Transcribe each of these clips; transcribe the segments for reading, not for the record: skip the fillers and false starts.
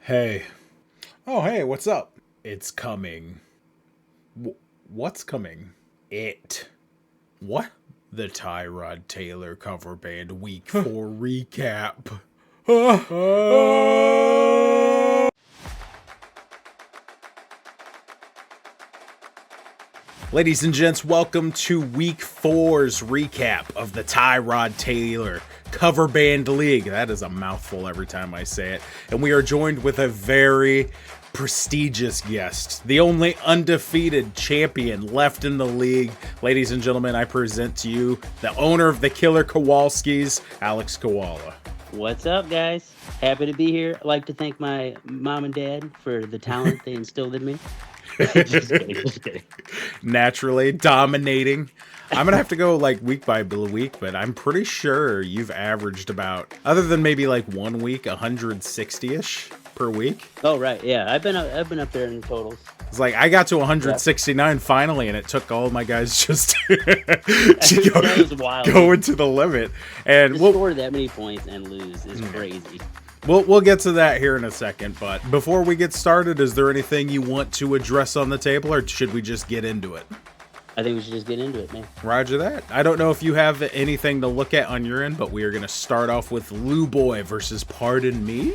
Hey. Oh, hey, what's up? It's coming. What's coming? It. What? The Tyrod Taylor cover band week 4 recap. Ladies and gents, welcome to week 4's recap of the Tyrod Taylor cover band league. That is a mouthful every time I say it. And we are joined with a very prestigious guest, the only undefeated champion left in the league. Ladies and gentlemen, I present to you the owner of the Killer Kowalskis, Alex Koala. What's up, guys? Happy to be here. I'd like to thank my mom and dad for the talent they instilled in me. Just kidding. Naturally dominating. I'm gonna have to go like week by week, but I'm pretty sure you've averaged about, other than maybe like 1 week, 160-ish per week. Oh right, yeah. I've been up there in totals. It's like I got to 169 finally, and it took all my guys just to That was wild. go into the limit. And To we'll score that many points and lose is crazy. we'll get to that here in a second. But before we get started, is there anything you want to address on the table, or should we just get into it? I think we should just get into it, man. Roger that. I don't know if you have anything to look at on your end, but we are going to start off with Lou Boy versus Pardon Me.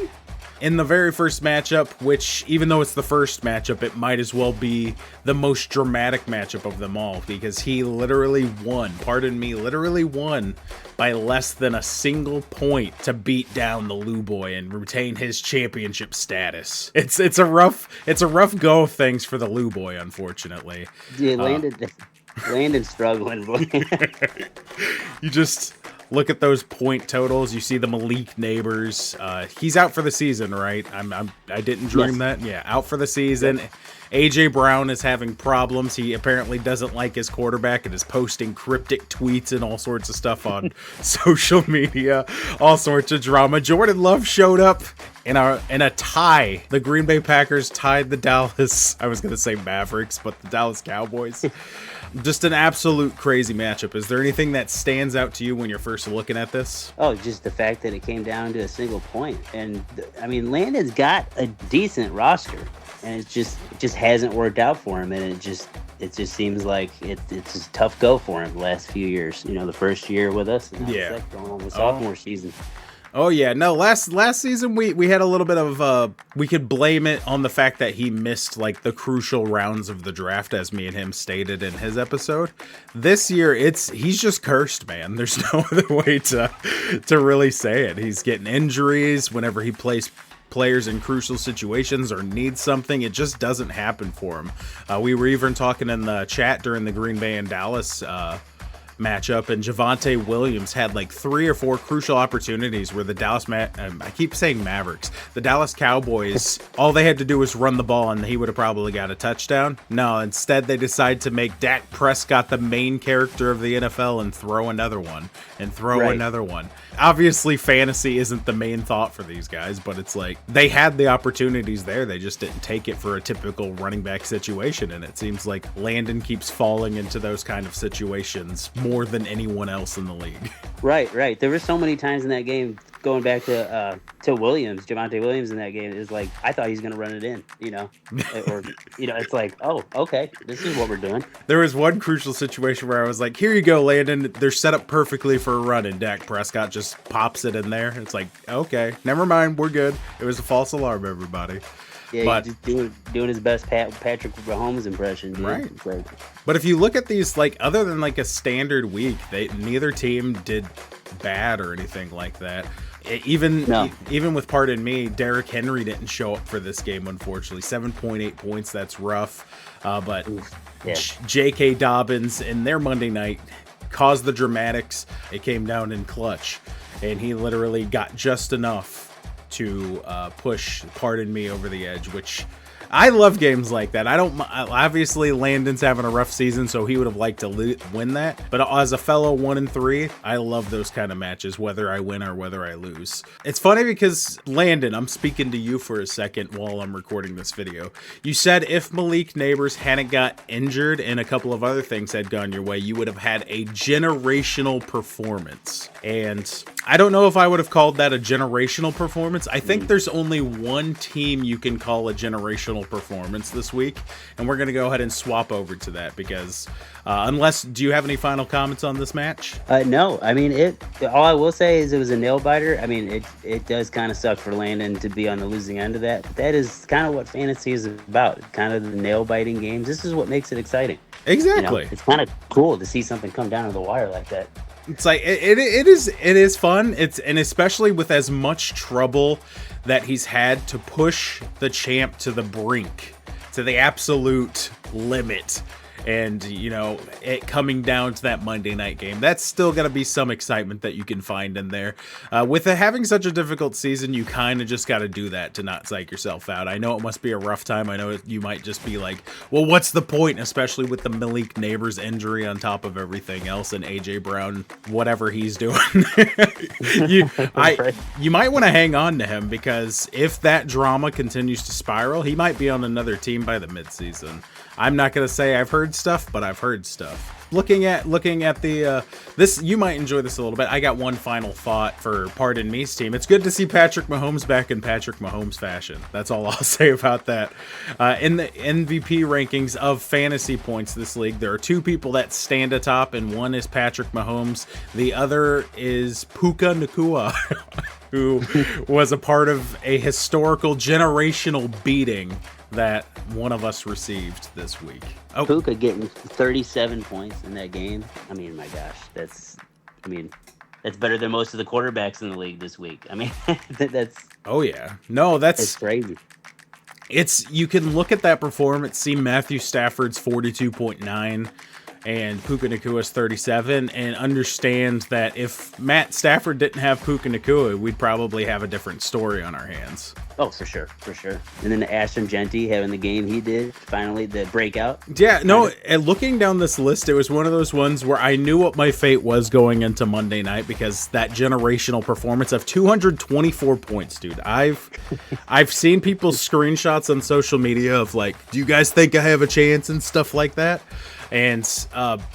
In the very first matchup, which even though it's the first matchup, it might as well be the most dramatic matchup of them all, because he literally won, Pardon Me literally won by less than a single point to beat down the Lou Boy and retain his championship status. It's a rough go of things for the Lou Boy, unfortunately. Yeah, Landon's struggling, boy. You just look at those point totals. You see the Malik Neighbors. He's out for the season, right? I didn't dream that. Yeah, out for the season. Yes. AJ Brown is having problems. He apparently doesn't like his quarterback and is posting cryptic tweets and all sorts of stuff on social media. All sorts of drama. Jordan Love showed up in a tie. The Green Bay Packers tied the Dallas, I was going to say Mavericks, but the Dallas Cowboys. Just an absolute crazy matchup. Is there anything that stands out to you when you're first looking at this? Oh, just the fact that it came down to a single point. And I mean, Landon's got a decent roster, and it just hasn't worked out for him. And it just seems like it's a tough go for him the last few years. You know, the first year with us, and yeah, going on the sophomore season. Oh yeah, no, last season we had a little bit of we could blame it on the fact that he missed like the crucial rounds of the draft, as me and him stated in his episode. This year he's just cursed, man. There's no other way to really say it. He's getting injuries whenever he plays players in crucial situations or needs something. It just doesn't happen for him. We were even talking in the chat during the Green Bay and Dallas matchup, and Javonte Williams had like 3 or 4 crucial opportunities where the I keep saying Mavericks, the Dallas Cowboys, all they had to do was run the ball and he would have probably got a touchdown. No, instead they decide to make Dak Prescott the main character of the NFL and throw another one and another one. Obviously fantasy isn't the main thought for these guys, but it's like they had the opportunities there, they just didn't take it for a typical running back situation, and it seems like Landon keeps falling into those kind of situations more than anyone else in the league. Right. There were so many times in that game, going back to Williams, Javonte Williams in that game, is like I thought he's gonna run it in, or it's like, oh, okay, this is what we're doing. There was one crucial situation where I was like, here you go, Landon. They're set up perfectly for a run, and Dak Prescott just pops it in there. It's like, okay, never mind, we're good. It was a false alarm, everybody. Yeah, but just doing his best Patrick Mahomes impression, dude. Right. But if you look at these, like, other than like a standard week, neither team did bad or anything like that. Even with Pardon Me, Derrick Henry didn't show up for this game, unfortunately. 7.8 points, that's rough. But yeah. J.K. Dobbins in their Monday night caused the dramatics. It came down in clutch, and he literally got just enough to push Pardon Me over the edge, which I love games like that. Obviously Landon's having a rough season, so he would have liked to win that. But as a fellow 1-3, I love those kind of matches, whether I win or whether I lose. It's funny because Landon, I'm speaking to you for a second while I'm recording this video. You said if Malik Neighbors hadn't got injured and a couple of other things had gone your way, you would have had a generational performance. And I don't know if I would have called that a generational performance. I think there's only one team you can call a generational performance this week, and we're going to go ahead and swap over to that because do you have any final comments on this match? No, I mean, all I will say is it was a nail biter. I mean, it does kind of suck for Landon to be on the losing end of that. But that is kind of what fantasy is about. Kind of the nail biting games. This is what makes it exciting. Exactly. It's kind of cool to see something come down to the wire like that. It's like it is fun. And especially with as much trouble that he's had to push the champ to the brink, to the absolute limit. And, it coming down to that Monday night game, that's still going to be some excitement that you can find in there. With having such a difficult season, you kind of just got to do that to not psych yourself out. I know it must be a rough time. I know you might just be like, well, what's the point? Especially with the Malik Neighbors injury on top of everything else and AJ Brown, whatever he's doing. you might want to hang on to him because if that drama continues to spiral, he might be on another team by the midseason. I'm not going to say I've heard stuff, but I've heard stuff. Looking at the this, you might enjoy this a little bit. I got one final thought for Pardon Me's team. It's good to see Patrick Mahomes back in Patrick Mahomes fashion. That's all I'll say about that. In the MVP rankings of fantasy points this league, there are two people that stand atop, and one is Patrick Mahomes. The other is Puka Nacua, who was a part of a historical generational beating that one of us received this week. Oh. Puka getting 37 points in that game. I mean, my gosh, that's better than most of the quarterbacks in the league this week. I mean, that's. Oh yeah, no, that's crazy. You can look at that performance, see Matthew Stafford's 42.9 and Puka Nacua's 37, and understand that if Matt Stafford didn't have Puka Nacua, we'd probably have a different story on our hands. Oh, for sure. And then Ashton Genty having the game he did, finally, the breakout. Yeah, no, and looking down this list, it was one of those ones where I knew what my fate was going into Monday night because that generational performance of 224 points, dude. I've seen people's screenshots on social media of like, do you guys think I have a chance and stuff like that? And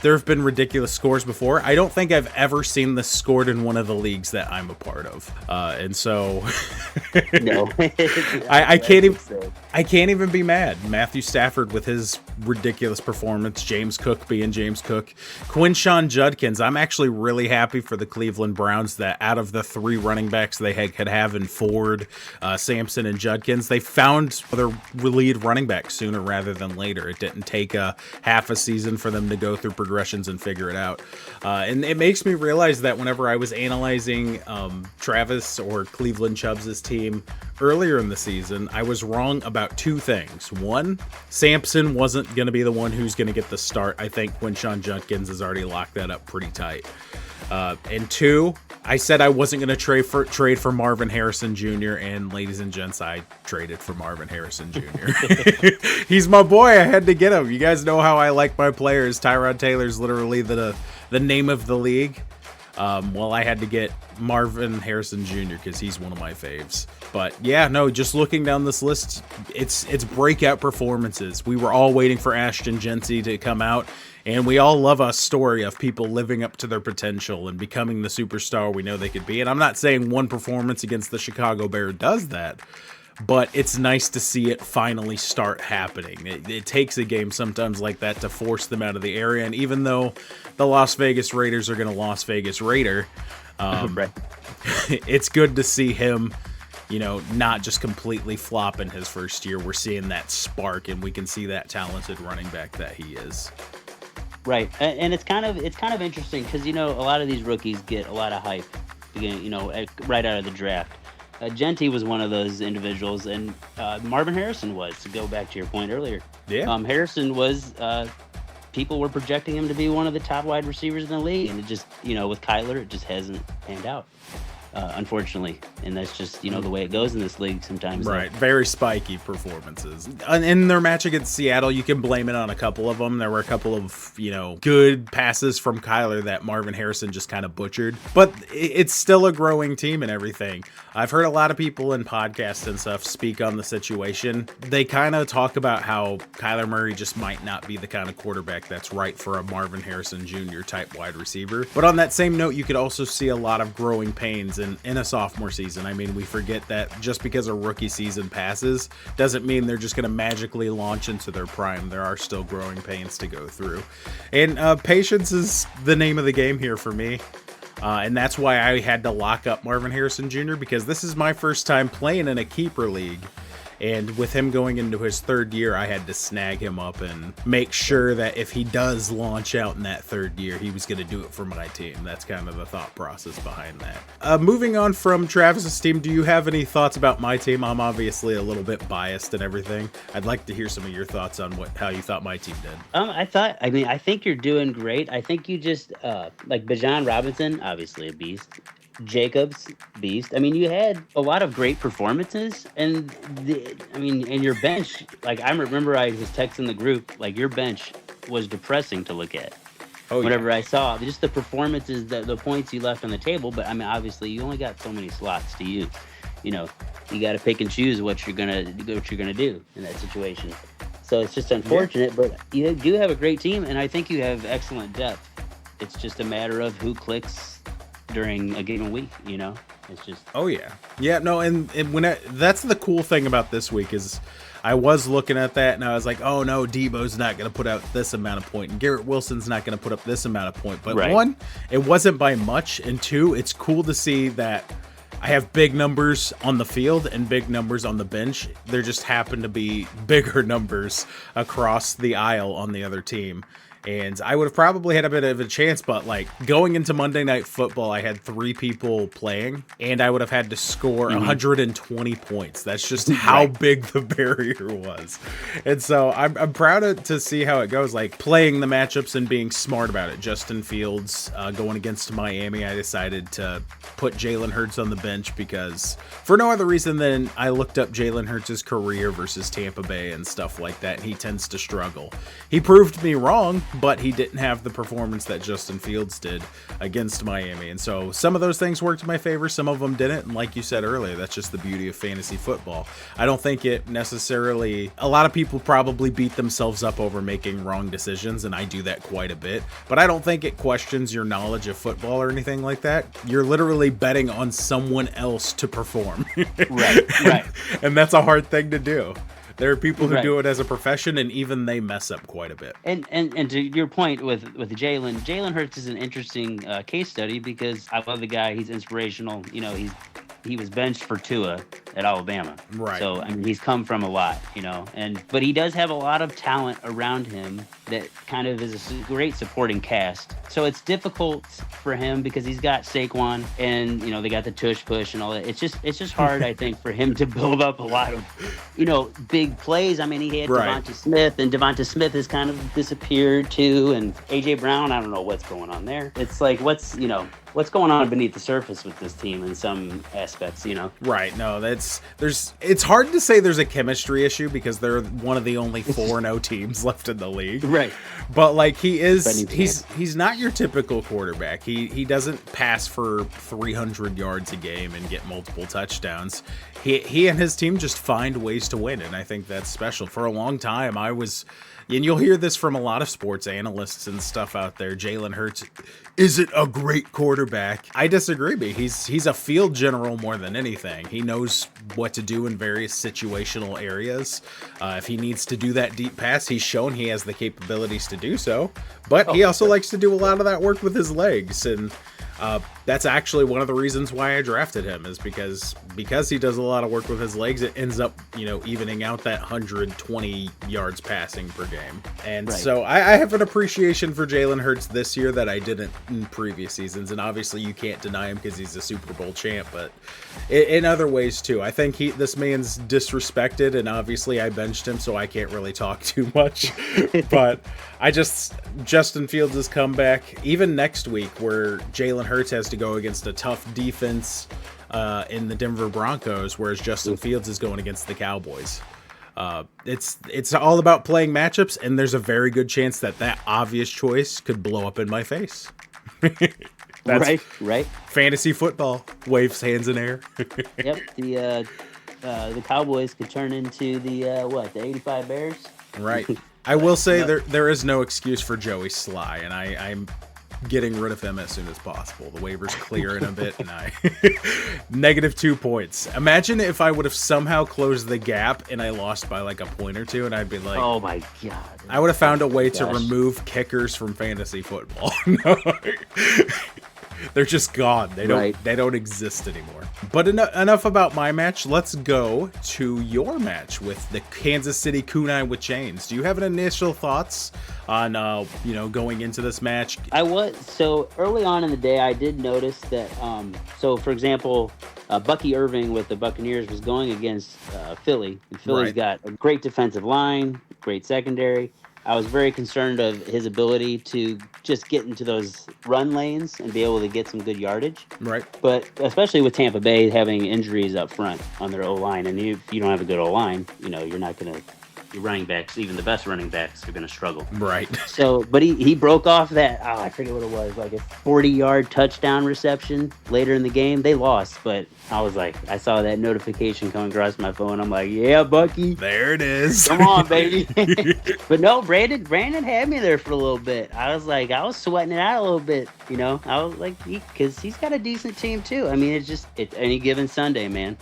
there have been ridiculous scores before. I don't think I've ever seen this scored in one of the leagues that I'm a part of. And so no, I can't even be mad. Matthew Stafford with his ridiculous performance, James Cook being James Cook, Quinshon Judkins. I'm actually really happy for the Cleveland Browns that out of the three running backs they could have in Ford, Sampson, and Judkins, they found their lead running back sooner rather than later. It didn't take a half a season for them to go through progressions and figure it out. And it makes me realize that whenever I was analyzing Travis or Cleveland Chubbs' team earlier in the season, I was wrong about two things. One, Sampson wasn't going to be the one who's going to get the start. I think Quinshon Judkins has already locked that up pretty tight. And two, I said I wasn't going to trade for Marvin Harrison Jr. And ladies and gents, I traded for Marvin Harrison Jr. He's my boy. I had to get him. You guys know how I like my players. Tyrod Taylor's literally the name of the league. Well, I had to get Marvin Harrison Jr. because he's one of my faves. But yeah, no, just looking down this list, it's breakout performances. We were all waiting for Ashton Genty to come out, and we all love a story of people living up to their potential and becoming the superstar we know they could be. And I'm not saying one performance against the Chicago Bears does that, but it's nice to see it finally start happening. It takes a game sometimes like that to force them out of the area. And even though the Las Vegas Raiders are going to Las Vegas Raider, it's good to see him, not just completely flop in his first year. We're seeing that spark, and we can see that talented running back that he is. Right, and it's kind of interesting because a lot of these rookies get a lot of hype, right out of the draft. Genty was one of those individuals, and Marvin Harrison was, to go back to your point earlier. Yeah. Harrison was, people were projecting him to be one of the top wide receivers in the league, and it just, with Kyler, it just hasn't panned out. unfortunately. And that's just, the way it goes in this league sometimes. Right. Very spiky performances. In their match against Seattle, you can blame it on a couple of them. There were a couple of, good passes from Kyler that Marvin Harrison just kind of butchered. But it's still a growing team and everything. I've heard a lot of people in podcasts and stuff speak on the situation. They kind of talk about how Kyler Murray just might not be the kind of quarterback that's right for a Marvin Harrison Jr. type wide receiver. But on that same note, you could also see a lot of growing pains in a sophomore season. I mean, we forget that just because a rookie season passes doesn't mean they're just going to magically launch into their prime. There are still growing pains to go through. And patience is the name of the game here for me. And that's why I had to lock up Marvin Harrison Jr. because this is my first time playing in a keeper league. And with him going into his third year, I had to snag him up and make sure that if he does launch out in that third year, he was going to do it for my team. That's kind of the thought process behind that. Moving on from Travis's team, do you have any thoughts about my team? I'm obviously a little bit biased and everything. I'd like to hear some of your thoughts on how you thought my team did. I think you're doing great. I think you just, like Bijan Robinson, obviously a beast. Jacobs, beast. I mean, you had a lot of great performances, and your bench. Like I remember, I was texting the group. Like your bench was depressing to look at. Whenever I saw just the performances, the points you left on the table. But I mean, obviously, you only got so many slots to use. You got to pick and choose what you're gonna do in that situation. So it's just unfortunate, but you do have a great team, and I think you have excellent depth. It's just a matter of who clicks during a given week, it's just that's the cool thing about this week is I was looking at that and I was like, oh no, Debo's not going to put out this amount of point and Garrett Wilson's not going to put up this amount of point. But one, it wasn't by much, and two, it's cool to see that I have big numbers on the field and big numbers on the bench. There just happen to be bigger numbers across the aisle on the other team. And I would have probably had a bit of a chance, but like going into Monday Night Football, I had 3 people playing, and I would have had to score 120 points. That's just how big the barrier was. And so I'm proud to see how it goes, like playing the matchups and being smart about it. Justin Fields going against Miami, I decided to put Jalen Hurts on the bench because for no other reason than I looked up Jalen Hurts' career versus Tampa Bay and stuff like that, and he tends to struggle. He proved me wrong, but he didn't have the performance that Justin Fields did against Miami. And so some of those things worked in my favor, some of them didn't. And like you said earlier, that's just the beauty of fantasy football. I don't think it necessarily, a lot of people probably beat themselves up over making wrong decisions, and I do that quite a bit, but I don't think it questions your knowledge of football or anything like that. You're literally betting on someone else to perform. Right. And that's a hard thing to do. There are people who do it as a profession, and even they mess up quite a bit. And to your point with Jalen Hurts is an interesting case study because I love the guy. He's inspirational. He was benched for Tua at Alabama. Right. So I mean, he's come from a lot, but he does have a lot of talent around him that kind of is a great supporting cast. So it's difficult for him because he's got Saquon and they got the tush push and all that. It's just hard, I think, for him to build up a lot of big plays. I mean, he had Devonta Smith, and Devonta Smith has kind of disappeared too, and AJ Brown. I don't know what's going on there. It's like what's going on beneath the surface with this team in some aspects, Right. No, it's hard to say there's a chemistry issue because they're one of the only 4-0 teams left in the league. Right. But like he's not your typical quarterback. He doesn't pass for 300 yards a game and get multiple touchdowns. He and his team just find ways to win, and I think that's special. For a long time, and you'll hear this from a lot of sports analysts and stuff out there, Jalen Hurts isn't a great quarterback. I disagree, but he's a field general more than anything. He knows what to do in various situational areas. If he needs to do that deep pass, he's shown he has the capabilities to do so. But he also likes to do a lot of that work with his legs, and that's actually one of the reasons why I drafted him, is because he does a lot of work with his legs. It ends up, evening out that 120 yards passing per game. And so I have an appreciation for Jalen Hurts this year that I didn't in previous seasons. And obviously you can't deny him because he's a Super Bowl champ, but in other ways too. I think this man's disrespected, and obviously I benched him, so I can't really talk too much. But Justin Fields' comeback, even next week where Jalen Hurts has to to go against a tough defense in the Denver Broncos, whereas Justin Fields is going against the Cowboys. It's all about playing matchups, and there's a very good chance that obvious choice could blow up in my face. That's right. Fantasy football waves hands in air. Yep. The Cowboys could turn into the 85 Bears. Right. I will say there is no excuse for Joey Sly, and I'm getting rid of him as soon as possible. The waiver's clearing a bit, and I -2 points. Imagine if I would have somehow closed the gap and I lost by like a point or two, and I'd be like, oh my god! I would have found a way to remove kickers from fantasy football. No. They're just gone. They don't exist anymore. But enough about my match. Let's go to your match with the Kansas City Kunai with chains. Do you have an initial thoughts on going into this match? So early on in the day, I did notice that. So for example, Bucky Irving with the Buccaneers was going against Philly, and Philly's got a great defensive line, great secondary. I was very concerned of his ability to just get into those run lanes and be able to get some good yardage. Right. But especially with Tampa Bay having injuries up front on their O-line, and if you don't have a good O-line, you're not going to – your running backs, even the best running backs, are going to struggle. Right. So, but he broke off that, I forget what it was, like a 40-yard touchdown reception later in the game. They lost, but I was like, I saw that notification coming across my phone. I'm like, yeah, Bucky. There it is. Come on, baby. But no, Brandon had me there for a little bit. I was sweating it out a little bit, I was like, because he's got a decent team too. I mean, it's any given Sunday, man,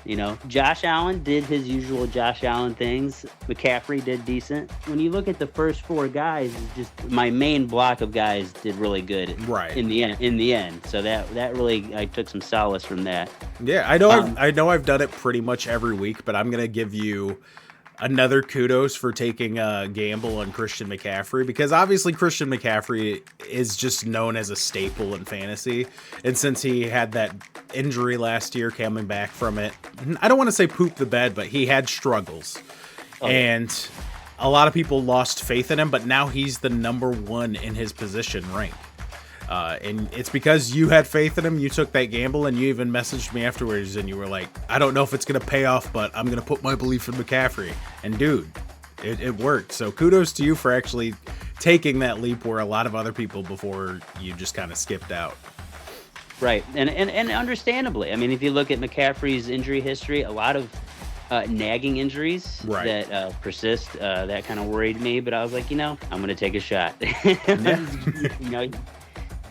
Josh Allen did his usual Josh Allen things. McCaffrey did decent. When you look at the first four guys, just my main block of guys did really good in the end. So that really, I took some solace from that. Yeah, I know I've done it pretty much every week, but I'm going to give you another kudos for taking a gamble on Christian McCaffrey, because obviously Christian McCaffrey is just known as a staple in fantasy. And since he had that injury last year, coming back from it, I don't want to say poop the bed, but he had struggles. And a lot of people lost faith in him, but now he's the number one in his position rank. And it's because you had faith in him. You took that gamble, and you even messaged me afterwards, and you were like, I don't know if it's going to pay off, but I'm going to put my belief in McCaffrey. And dude, it worked. So kudos to you for actually taking that leap where a lot of other people before you just kind of skipped out. Right. And understandably, I mean, if you look at McCaffrey's injury history, a lot of nagging injuries that persist, that kind of worried me, but I was like, I'm going to take a shot.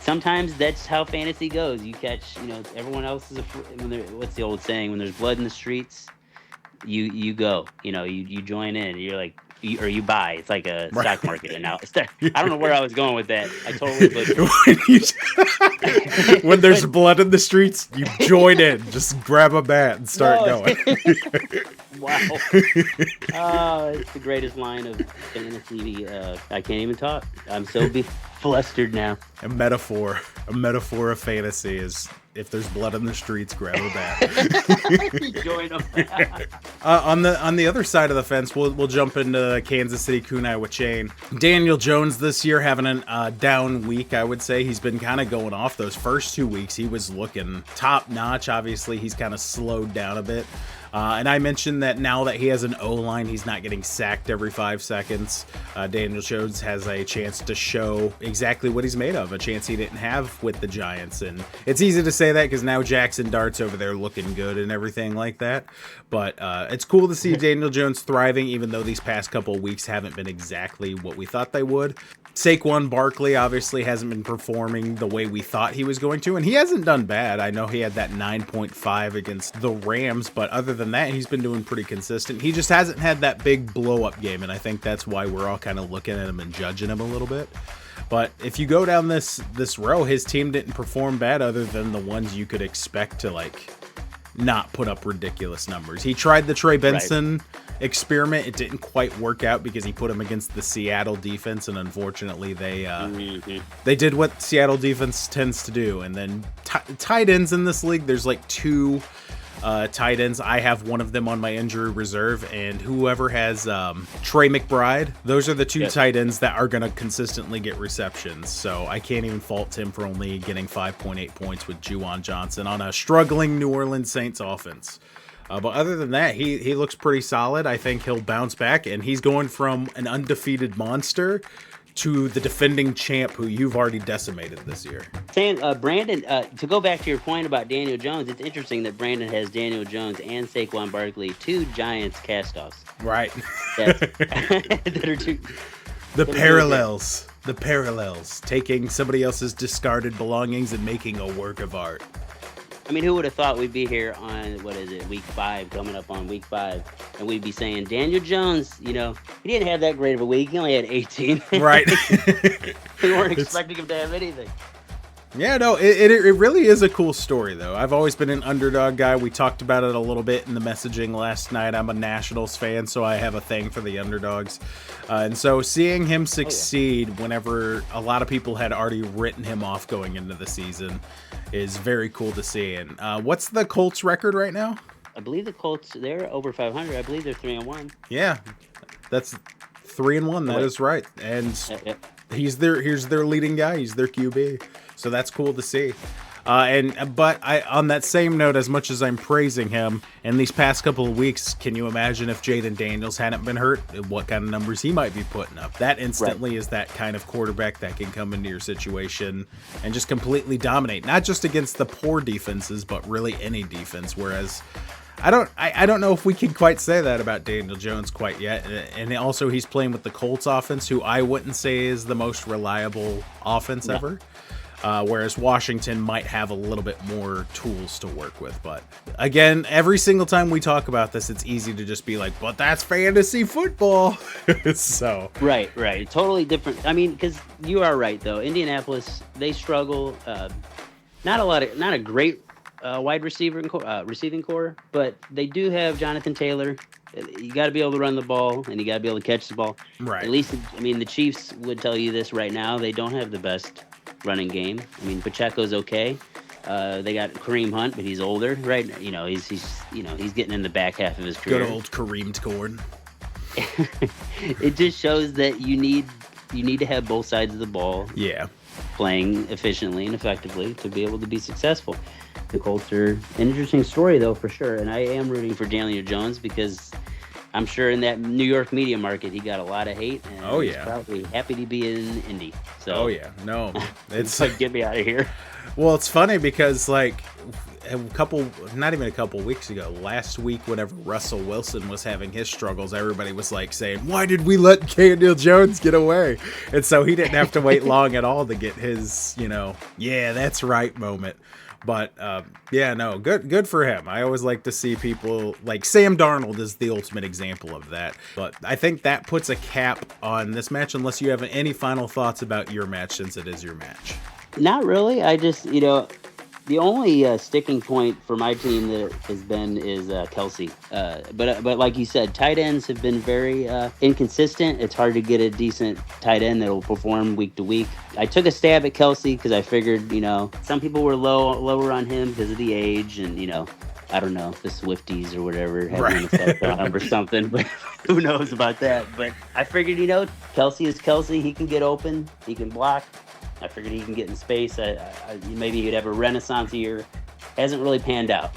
Sometimes that's how fantasy goes. You catch, everyone else is what's the old saying? When there's blood in the streets, you go, you join in. You're like, or you buy. It's like a stock market. And now I don't know where I was going with that. I totally butchered. When there's blood in the streets, you join in. Just grab a bat and start going. Wow. It's the greatest line of fantasy. I can't even talk. I'm so flustered now. A metaphor of fantasy is, if there's blood in the streets, grab a bat. Join them. On the other side of the fence, we'll jump into Kansas City Kunai with chain. Daniel Jones this year having a down week, I would say. He's been kind of going off. Those first 2 weeks, he was looking top notch. Obviously, he's kind of slowed down a bit. And I mentioned that now that he has an O-line, he's not getting sacked every 5 seconds. Daniel Jones has a chance to show exactly what he's made of, a chance he didn't have with the Giants. And it's easy to say that because now Jackson Dart's over there looking good and everything like that. But it's cool to see Daniel Jones thriving, even though these past couple of weeks haven't been exactly what we thought they would. Saquon Barkley obviously hasn't been performing the way we thought he was going to, and he hasn't done bad. I know he had that 9.5 against the Rams, but other than that, he's been doing pretty consistent. He just hasn't had that big blow-up game, and I think that's why we're all kind of looking at him and judging him a little bit. But if you go down this row, his team didn't perform bad other than the ones you could expect to, like, not put up ridiculous numbers. He tried the Trey Benson experiment. It didn't quite work out because he put him against the Seattle defense, and unfortunately they did what Seattle defense tends to do. And then tight ends in this league, there's like two tight ends. I have one of them on my injury reserve, and whoever has Trey McBride, those are the two tight ends that are going to consistently get receptions. So I can't even fault him for only getting 5.8 points with Juwan Johnson on a struggling New Orleans Saints offense. But other than that, he looks pretty solid. I think he'll bounce back, and he's going from an undefeated monster to the defending champ who you've already decimated this year. Brandon, to go back to your point about Daniel Jones, it's interesting that Brandon has Daniel Jones and Saquon Barkley, two Giants castoffs. Right. That are two. The parallels, taking somebody else's discarded belongings and making a work of art. I mean, who would have thought we'd be here on, week 5, coming up on week 5, and we'd be saying, Daniel Jones, he didn't have that great of a week. He only had 18. Right. We weren't expecting him to have anything. Yeah, no, it really is a cool story, though. I've always been an underdog guy. We talked about it a little bit in the messaging last night. I'm a Nationals fan, so I have a thing for the underdogs. And so seeing him succeed whenever a lot of people had already written him off going into the season is very cool to see. And what's the Colts record right now? I believe the Colts, they're over 500. I believe they're 3-1. Yeah, that's 3-1. That is right. And he's their leading guy. He's their QB. So that's cool to see. But on that same note, as much as I'm praising him, in these past couple of weeks, can you imagine if Jaden Daniels hadn't been hurt, what kind of numbers he might be putting up? That instantly is that kind of quarterback that can come into your situation and just completely dominate, not just against the poor defenses, but really any defense. Whereas I don't know if we can quite say that about Daniel Jones quite yet. And also he's playing with the Colts offense, who I wouldn't say is the most reliable offense ever. Whereas Washington might have a little bit more tools to work with. But again, every single time we talk about this, it's easy to just be like, but that's fantasy football. So Right. Totally different. I mean, because you are right, though. Indianapolis, they struggle. Not a great wide receiving core, but they do have Jonathan Taylor. You got to be able to run the ball, and you got to be able to catch the ball. Right. At least, the Chiefs would tell you this right now. They don't have the best running game. Pacheco's okay. They got Kareem Hunt, but he's older, right? He's getting in the back half of his career. Good old Kareem Corn. It just shows that you need to have both sides of the ball. Yeah. Playing efficiently and effectively to be able to be successful. The Colts are an interesting story, though, for sure. And I am rooting for Daniel Jones because I'm sure in that New York media market, he got a lot of hate. And he's probably happy to be in Indy. So, no, it's like, get me out of here. Well, it's funny because not even a couple weeks ago, last week, whenever Russell Wilson was having his struggles, everybody was like saying, why did we let Daniel Jones get away? And so he didn't have to wait long at all to get his, yeah, that's right moment. But good for him. I always like to see people like Sam Darnold is the ultimate example of that. But I think that puts a cap on this match, unless you have any final thoughts about your match, since it is your match. Not really. I just, the only sticking point for my team that has been is Kelsey. But like you said, tight ends have been very inconsistent. It's hard to get a decent tight end that will perform week to week. I took a stab at Kelsey because I figured, some people were lower on him because of the age and, I don't know, the Swifties or whatever had an effect on him or something, but who knows about that. But I figured, Kelsey is Kelsey. He can get open. He can block. I figured he can get in space. Maybe he'd have a renaissance year. Hasn't really panned out,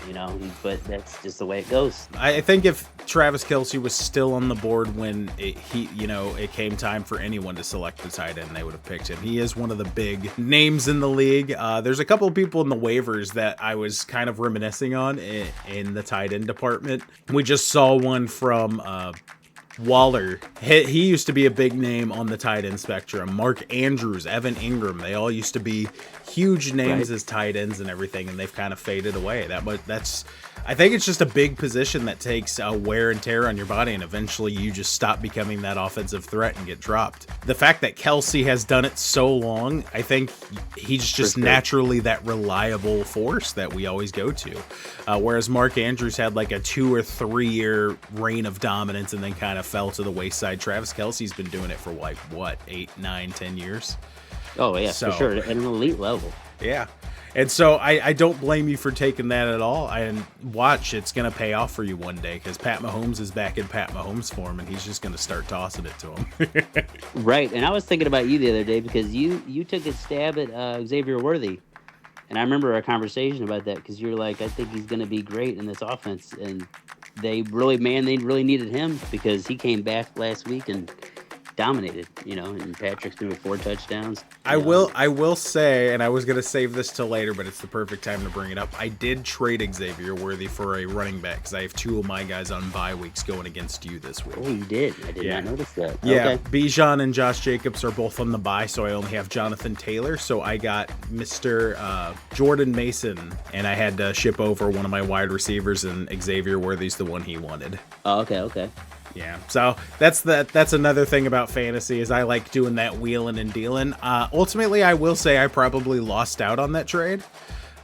but that's just the way it goes. I think if Travis Kelce was still on the board when it came time for anyone to select the tight end, they would have picked him. He is one of the big names in the league. There's a couple of people in the waivers that I was kind of reminiscing on in the tight end department. We just saw one from Waller. He used to be a big name on the tight end spectrum. Mark Andrews, Evan Ingram, they all used to be huge names as tight ends and everything, and they've kind of faded away. I think it's just a big position that takes wear and tear on your body, and eventually you just stop becoming that offensive threat and get dropped. The fact that Kelsey has done it so long, I think he's just naturally that reliable force that we always go to. Whereas Mark Andrews had like a 2 or 3 year reign of dominance and then kind of fell to the wayside. Travis Kelce's been doing it for 8, 9, 10 years. Oh, yeah, for sure. At an elite level. Yeah. And so I don't blame you for taking that at all. And watch, it's going to pay off for you one day because Pat Mahomes is back in Pat Mahomes form, and he's just going to start tossing it to him. Right. And I was thinking about you the other day because you took a stab at Xavier Worthy. And I remember our conversation about that because you're like, I think he's going to be great in this offense. And they really needed him because he came back last week and dominated, and Patrick's threw 4 touchdowns. I will say, and I was going to save this till later, but it's the perfect time to bring it up. I did trade Xavier Worthy for a running back because I have 2 of my guys on bye weeks going against you this week. Oh, you did? I did not notice that. Yeah, okay. Bijan and Josh Jacobs are both on the bye, so I only have Jonathan Taylor. So I got Mr. Jordan Mason, and I had to ship over one of my wide receivers, and Xavier Worthy's the one he wanted. Oh, okay. Yeah, so that's another thing about fantasy is I like doing that wheeling and dealing. Ultimately, I will say I probably lost out on that trade,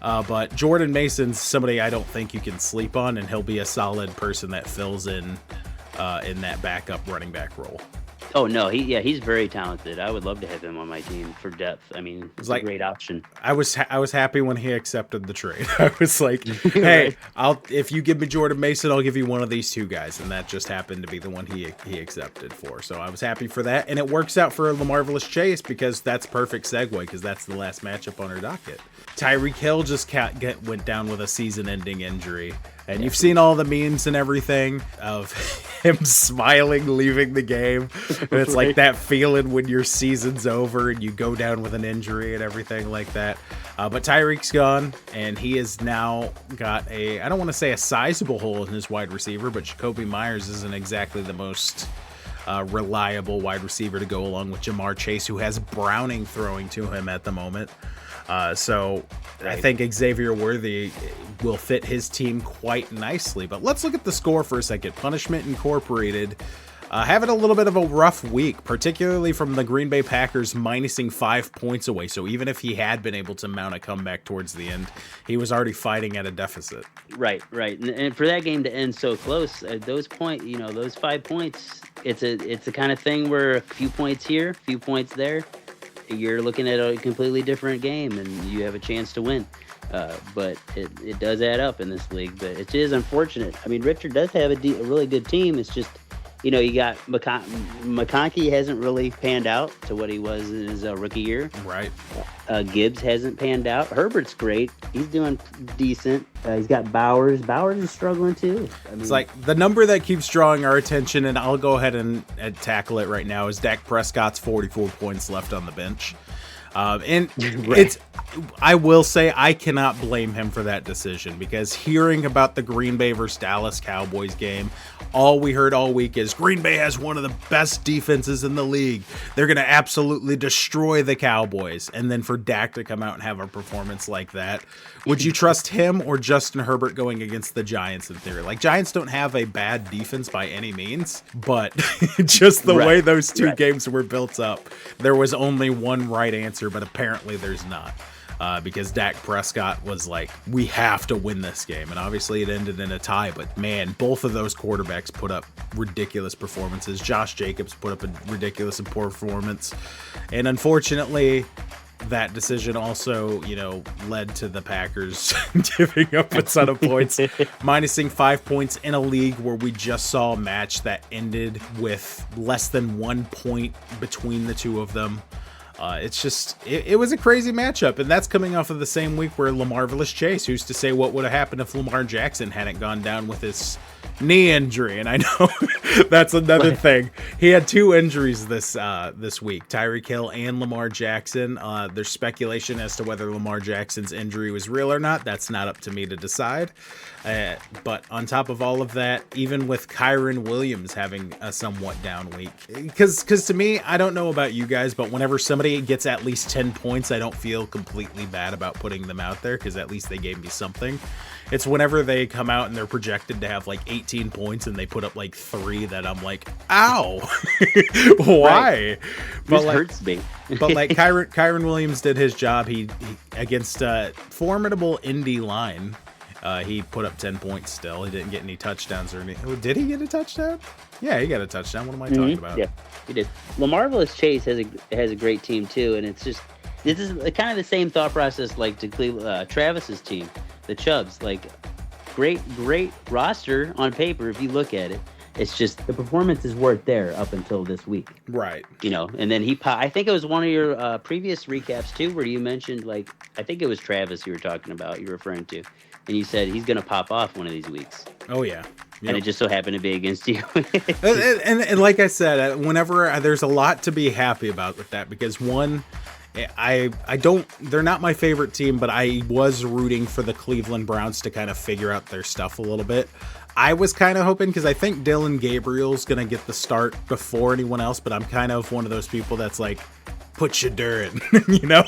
but Jordan Mason's somebody I don't think you can sleep on, and he'll be a solid person that fills in that backup running back role. Oh no, he's very talented. I would love to have him on my team for depth. I mean, it's like a great option. I was happy when he accepted the trade. I was like, hey, if you give me Jordan Mason, I'll give you one of these 2 guys, and that just happened to be the one he accepted for. So I was happy for that, and it works out for LaMarvelous Chase because that's perfect segue because that's the last matchup on our docket. Tyreek Hill just went down with a season-ending injury. And you've seen all the memes and everything of him smiling, leaving the game. And it's like that feeling when your season's over and you go down with an injury and everything like that. But Tyreek's gone, and he has now got I don't want to say a sizable hole in his wide receiver, but Jacoby Myers isn't exactly the most reliable wide receiver to go along with Jamar Chase, who has Browning throwing to him at the moment. So I think Xavier Worthy will fit his team quite nicely. But let's look at the score for a second. Punishment Incorporated having a little bit of a rough week, particularly from the Green Bay Packers minusing 5 points away. So even if he had been able to mount a comeback towards the end, he was already fighting at a deficit. Right. And for that game to end so close, those 5 points, it's a kind of thing where a few points here, a few points there, you're looking at a completely different game and you have a chance to win. But it does add up in this league, but it is unfortunate. I mean, Richard does have a really good team. It's just, you got McConkey hasn't really panned out to what he was in his rookie year. Right. Gibbs hasn't panned out. Herbert's great. He's doing decent. He's got Bowers. Bowers is struggling too. I mean, it's like the number that keeps drawing our attention, and I'll go ahead and tackle it right now, is Dak Prescott's 44 points left on the bench. And right. I will say I cannot blame him for that decision, because hearing about the Green Bay versus Dallas Cowboys game, all we heard all week is Green Bay has one of the best defenses in the league. They're going to absolutely destroy the Cowboys. And then for Dak to come out and have a performance like that, would you trust him or Justin Herbert going against the Giants in theory? Like, Giants don't have a bad defense by any means, but just the way those two games were built up, there was only one right answer, but apparently there's not. Because Dak Prescott was like, we have to win this game. And obviously it ended in a tie. But, man, both of those quarterbacks put up ridiculous performances. Josh Jacobs put up a ridiculous performance. And unfortunately, that decision also, led to the Packers giving up a ton of points, minusing 5 points in a league where we just saw a match that ended with less than 1 point between the two of them. It's just, it was a crazy matchup, and that's coming off of the same week where LaMarvelous Chase, who's to say what would have happened if Lamar Jackson hadn't gone down with his knee injury. And I know that's another thing. He had two injuries this week, Tyreek Hill and Lamar Jackson. There's speculation as to whether Lamar Jackson's injury was real or not. That's not up to me to decide. But on top of all of that, even with Kyron Williams having a somewhat down week, because to me, I don't know about you guys, but whenever somebody gets at least 10 points, I don't feel completely bad about putting them out there, because at least they gave me something. It's whenever they come out and they're projected to have like 18 points and they put up like 3 that I'm like, ow, why? Right. But hurts me. But like Kyron Williams did his job. He against a formidable Indy line. He put up 10 points still. He didn't get any touchdowns or anything. Oh, did he get a touchdown? Yeah, he got a touchdown. What am I talking about? Yeah, he did. LaMarvelous Chase has a great team too, and it's just, this is kind of the same thought process like to Travis's team, the Chubs. Like, great roster on paper if you look at it. It's just the performances weren't there up until this week. Right. And then I think it was one of your previous recaps too, where you mentioned, like, I think it was Travis you were referring to, and you said he's going to pop off one of these weeks. Oh, yeah. Yep. And it just so happened to be against you. and like I said, whenever there's a lot to be happy about with that, because one, they're not my favorite team, but I was rooting for the Cleveland Browns to kind of figure out their stuff a little bit. I was kind of hoping, because I think Dylan Gabriel's going to get the start before anyone else, but I'm kind of one of those people that's like, put Shadur in, you know?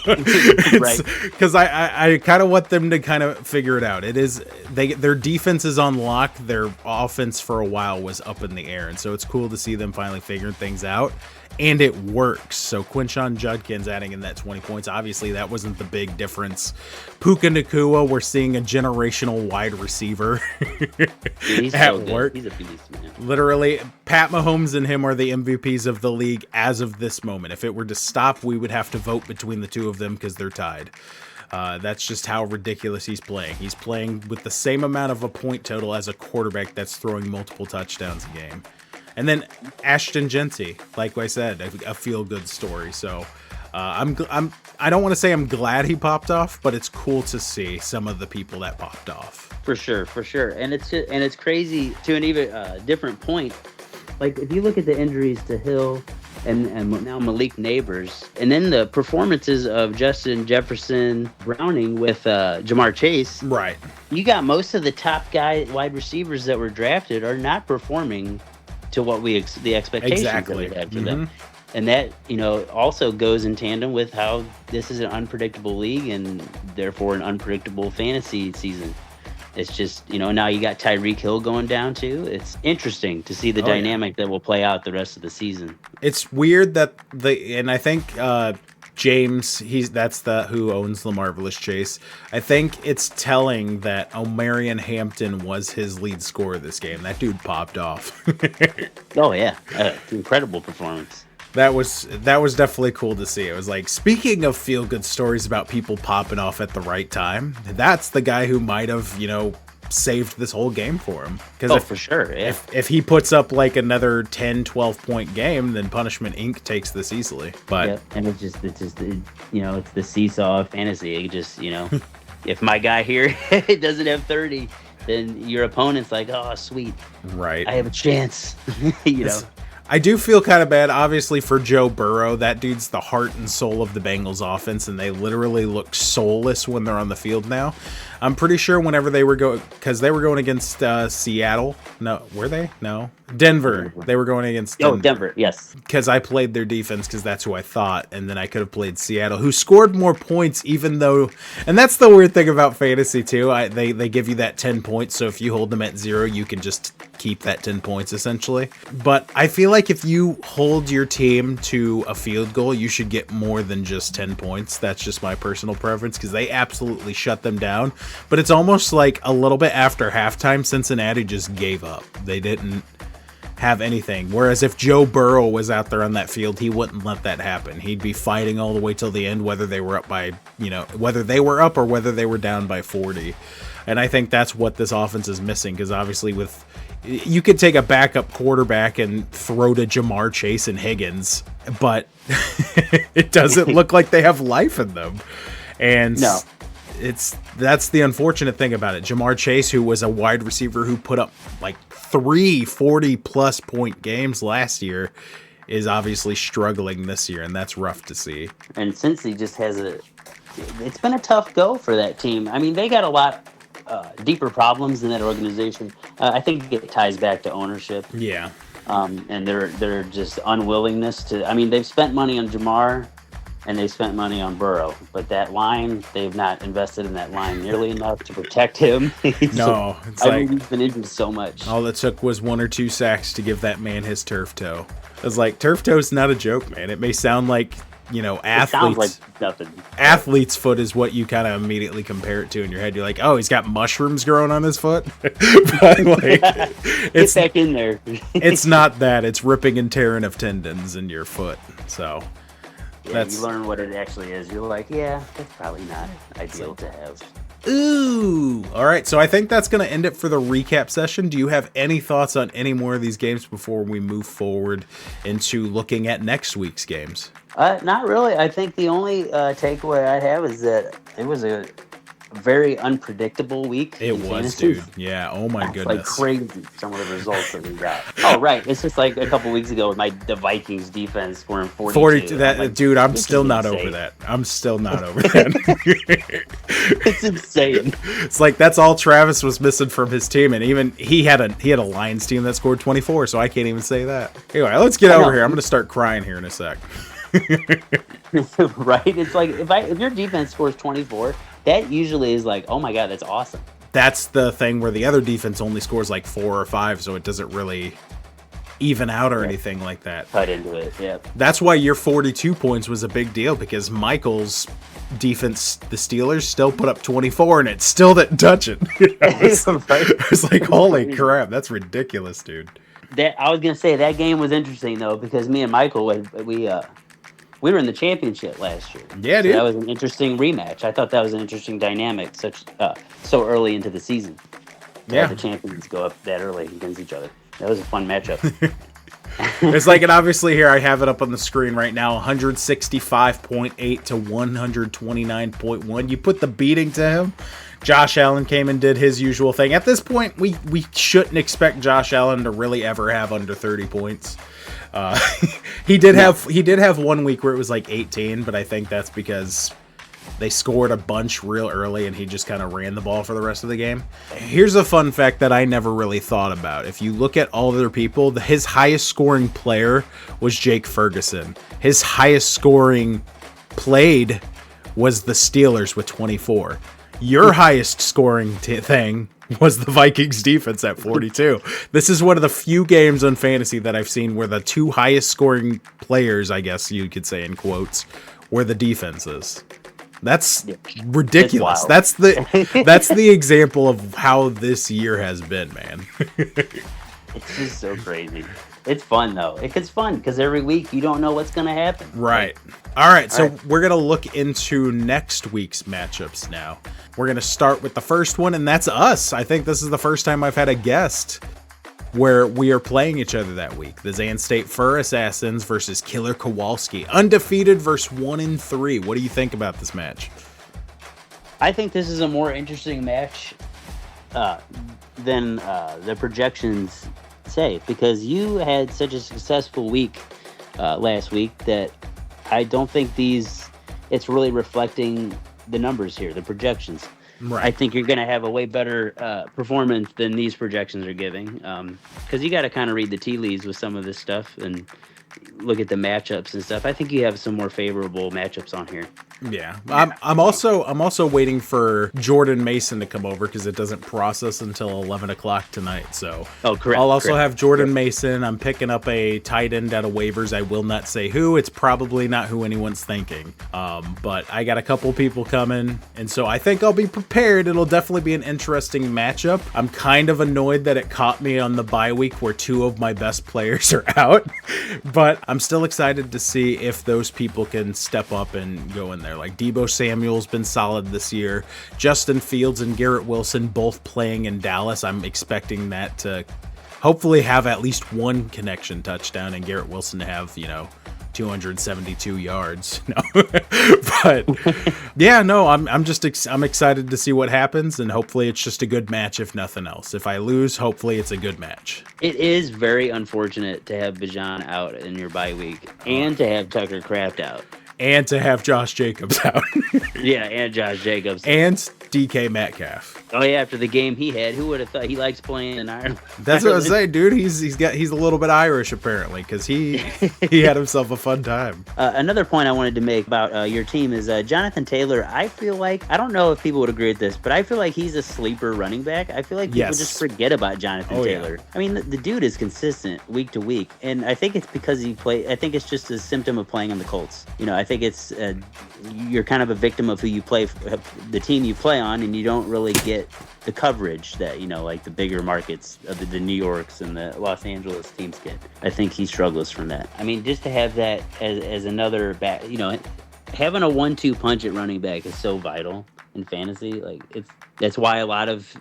Right. Because I kind of want them to kind of figure it out. Their defense is on lock. Their offense for a while was up in the air, and so it's cool to see them finally figuring things out. And it works. So Quinshon Judkins adding in that 20 points. Obviously, that wasn't the big difference. Puka Nacua, we're seeing a generational wide receiver He's at so good. work. He's a beast, man. Literally, Pat Mahomes and him are the MVPs of the league as of this moment. If it were to stop, we would have to vote between the two of them because they're tied. That's just how ridiculous he's playing. He's playing with the same amount of a point total as a quarterback that's throwing multiple touchdowns a game. And then Ashton Genty, like I said, a feel-good story. So I don't want to say I'm glad he popped off, but it's cool to see some of the people that popped off. For sure. And it's crazy to an even different point. Like, if you look at the injuries to Hill and now Malik Neighbors, and then the performances of Justin Jefferson Browning with Jamar Chase, right? You got most of the top wide receivers that were drafted are not performing to what the expectations that we had for them. And that, also goes in tandem with how this is an unpredictable league and therefore an unpredictable fantasy season. It's just, now you got Tyreek Hill going down too. It's interesting to see the dynamic that will play out the rest of the season. It's weird that and I think James, that's who owns the Marvelous Chase. I think it's telling that Omarion Hampton was his lead scorer this game. That dude popped off. Oh yeah, incredible performance. That was definitely cool to see. It was like, speaking of feel good stories about people popping off at the right time, that's the guy who might have, saved this whole game for him. Because for sure, yeah. If he puts up like another 10-12 point game, then Punishment Inc. takes this easily. But and it's the seesaw of fantasy. It just, if my guy here doesn't have 30, then your opponent's like, oh sweet, right, I have a chance. I do feel kind of bad, obviously, for Joe Burrow. That dude's the heart and soul of the Bengals offense, and they literally look soulless when they're on the field now. I'm pretty sure whenever they were because they were going against Seattle. No, were they? No. Denver. They were going against Denver. Oh, Denver, yes. Because I played their defense because that's who I thought, and then I could have played Seattle, who scored more points even though... And that's the weird thing about fantasy, too. They give you that 10 points, so if you hold them at 0, you can just keep that 10 points, essentially. But I feel like if you hold your team to a field goal, you should get more than just 10 points. That's just my personal preference, because they absolutely shut them down. But it's almost like a little bit after halftime, Cincinnati just gave up. They didn't have anything. Whereas if Joe Burrow was out there on that field, he wouldn't let that happen. He'd be fighting all the way till the end, whether they were up by, whether they were up or whether they were down by 40. And I think that's what this offense is missing, because obviously you could take a backup quarterback and throw to Jamar Chase and Higgins, but it doesn't look like they have life in them. And no. That's the unfortunate thing about it. Jamar Chase, who was a wide receiver who put up like 3 40-plus point games last year, is obviously struggling this year, and that's rough to see. And Cincy just it's been a tough go for that team. I mean, they got a lot deeper problems in that organization. I think it ties back to ownership. Yeah. And they're just unwillingness to... I mean, they've spent money on Jamar, and they spent money on Burrow, but that line, they've not invested in that line nearly enough to protect him. No, he's been injured so much. All it took was 1 or 2 sacks to give that man his turf toe. I was like, turf toe's not a joke, man. It may sound like, athletes. It sounds like nothing. Athlete's foot is what you kind of immediately compare it to in your head. You're like, oh, he's got mushrooms growing on his foot. But Get back in there. It's not that. It's ripping and tearing of tendons in your foot. So... Yeah, you learn what it actually is. You're like, yeah, that's probably not ideal to have. Ooh. All right, so I think that's going to end it for the recap session. Do you have any thoughts on any more of these games before we move forward into looking at next week's games? Not really. I think the only takeaway I have is that it was a very unpredictable week. It was, fantasy. Dude. Yeah. Oh my goodness. Like crazy. Some of the results that we got. Oh right. It's just like a couple weeks ago with the Vikings defense scoring 42. That like, dude. I'm still not over that. I'm still not over that. It's insane. It's like that's all Travis was missing from his team, and even he had a Lions team that scored 24. So I can't even say that. Anyway, let's get over here. I'm gonna start crying here in a sec. Right? It's like if your defense scores 24. That usually is like, oh my God, that's awesome. That's the thing where the other defense only scores like 4 or 5, so it doesn't really even out or anything like that. Cut into it, yeah. That's why your 42 points was a big deal, because Michael's defense, the Steelers, still put up 24, and it still didn't touch it. I was like, holy crap, that's ridiculous, dude. I was going to say, that game was interesting, though, because me and Michael, we were in the championship last year. Yeah, dude. So that was an interesting rematch. I thought that was an interesting dynamic, so early into the season. Yeah, the champions go up that early against each other. That was a fun matchup. It's like, and obviously here I have it up on the screen right now, 165.8 to 129.1. You put the beating to him. Josh Allen came and did his usual thing. At this point, we shouldn't expect Josh Allen to really ever have under 30 points. He did have 1 week where it was like 18, but I think that's because they scored a bunch real early and he just kind of ran the ball for the rest of the game. Here's a fun fact that I never really thought about. If you look at all other people, his highest scoring player was Jake Ferguson. His highest scoring played was the Steelers with 24. Your highest scoring thing was the Vikings defense at 42. This is one of the few games on fantasy that I've seen where the two highest scoring players, I guess you could say in quotes, were the defenses. That's ridiculous. That's the example of how this year has been, man. It's just so crazy. It's fun, though. It's fun because every week you don't know what's going to happen. Right. All right, so we're going to look into next week's matchups now. We're going to start with the first one, and that's us. I think this is the first time I've had a guest where we are playing each other that week. The Zan State Fur Assassins versus Killer Kowalski. Undefeated versus 1-3. What do you think about this match? I think this is a more interesting match than the projections say, because you had such a successful week last week that I don't think it's really reflecting the numbers here, the projections. Right. I think you're going to have a way better performance than these projections are giving, because you got to kind of read the tea leaves with some of this stuff and look at the matchups and stuff. I think you have some more favorable matchups on here. Yeah, I'm also waiting for Jordan Mason to come over because it doesn't process until 11 o'clock tonight. So correct. I'll also have Jordan Mason. I'm picking up a tight end out of waivers. I will not say who. It's probably not who anyone's thinking. But I got a couple people coming, and so I think I'll be prepared. It'll definitely be an interesting matchup. I'm kind of annoyed that it caught me on the bye week where 2 of my best players are out, but I'm still excited to see if those people can step up and go in there. Like Deebo Samuel's been solid this year. Justin Fields and Garrett Wilson both playing in Dallas. I'm expecting that to hopefully have at least one connection touchdown and Garrett Wilson to have, 272 yards. No, but yeah, no, I'm excited to see what happens, and hopefully it's just a good match, if nothing else. If I lose, hopefully it's a good match. It is very unfortunate to have Bijan out in your bye week and to have Tucker Kraft out. And to have Josh Jacobs out. Yeah, and Josh Jacobs. And DK Metcalf. Oh yeah, after the game he had, who would have thought he likes playing in Ireland? That's what I was saying, dude. He's a little bit Irish apparently, because he had himself a fun time. Another point I wanted to make about your team is Jonathan Taylor. I feel like, I don't know if people would agree with this, but I feel like he's a sleeper running back. I feel like people just forget about Jonathan Taylor. Yeah. I mean, the dude is consistent week to week, and I think it's because I think it's just a symptom of playing on the Colts. I think it's you're kind of a victim of who you play, the team you play on, and you don't really get the coverage that, like the bigger markets of the New Yorks and the Los Angeles teams get. I think he struggles from that. I mean, just to have that as another back, having a 1-2 punch at running back is so vital in fantasy. Like that's why a lot of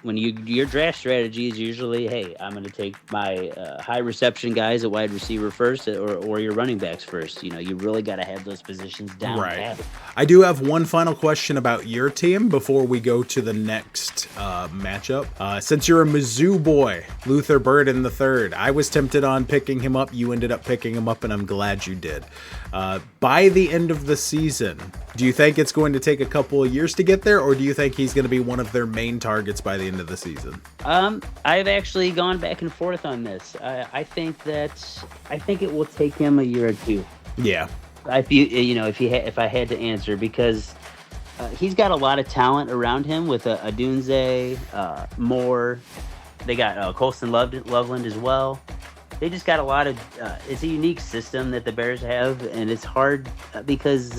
when your draft strategy is usually, hey, I'm going to take my high reception guys at wide receiver first, or your running backs first. You really got to have those positions down. Right. I do have one final question about your team before we go to the next matchup. Since you're a Mizzou boy, Luther Burden III, I was tempted on picking him up. You ended up picking him up, and I'm glad you did. By the end of the season, do you think it's going to take a couple of years to get there, or do you think he's going to be one of their main targets by the end of the season? I've actually gone back and forth on this. I think it will take him a year or two. Yeah. If I had to answer, because he's got a lot of talent around him with Adunze, Moore. They got Colston Loveland as well. They just got a lot of. It's a unique system that the Bears have, and it's hard because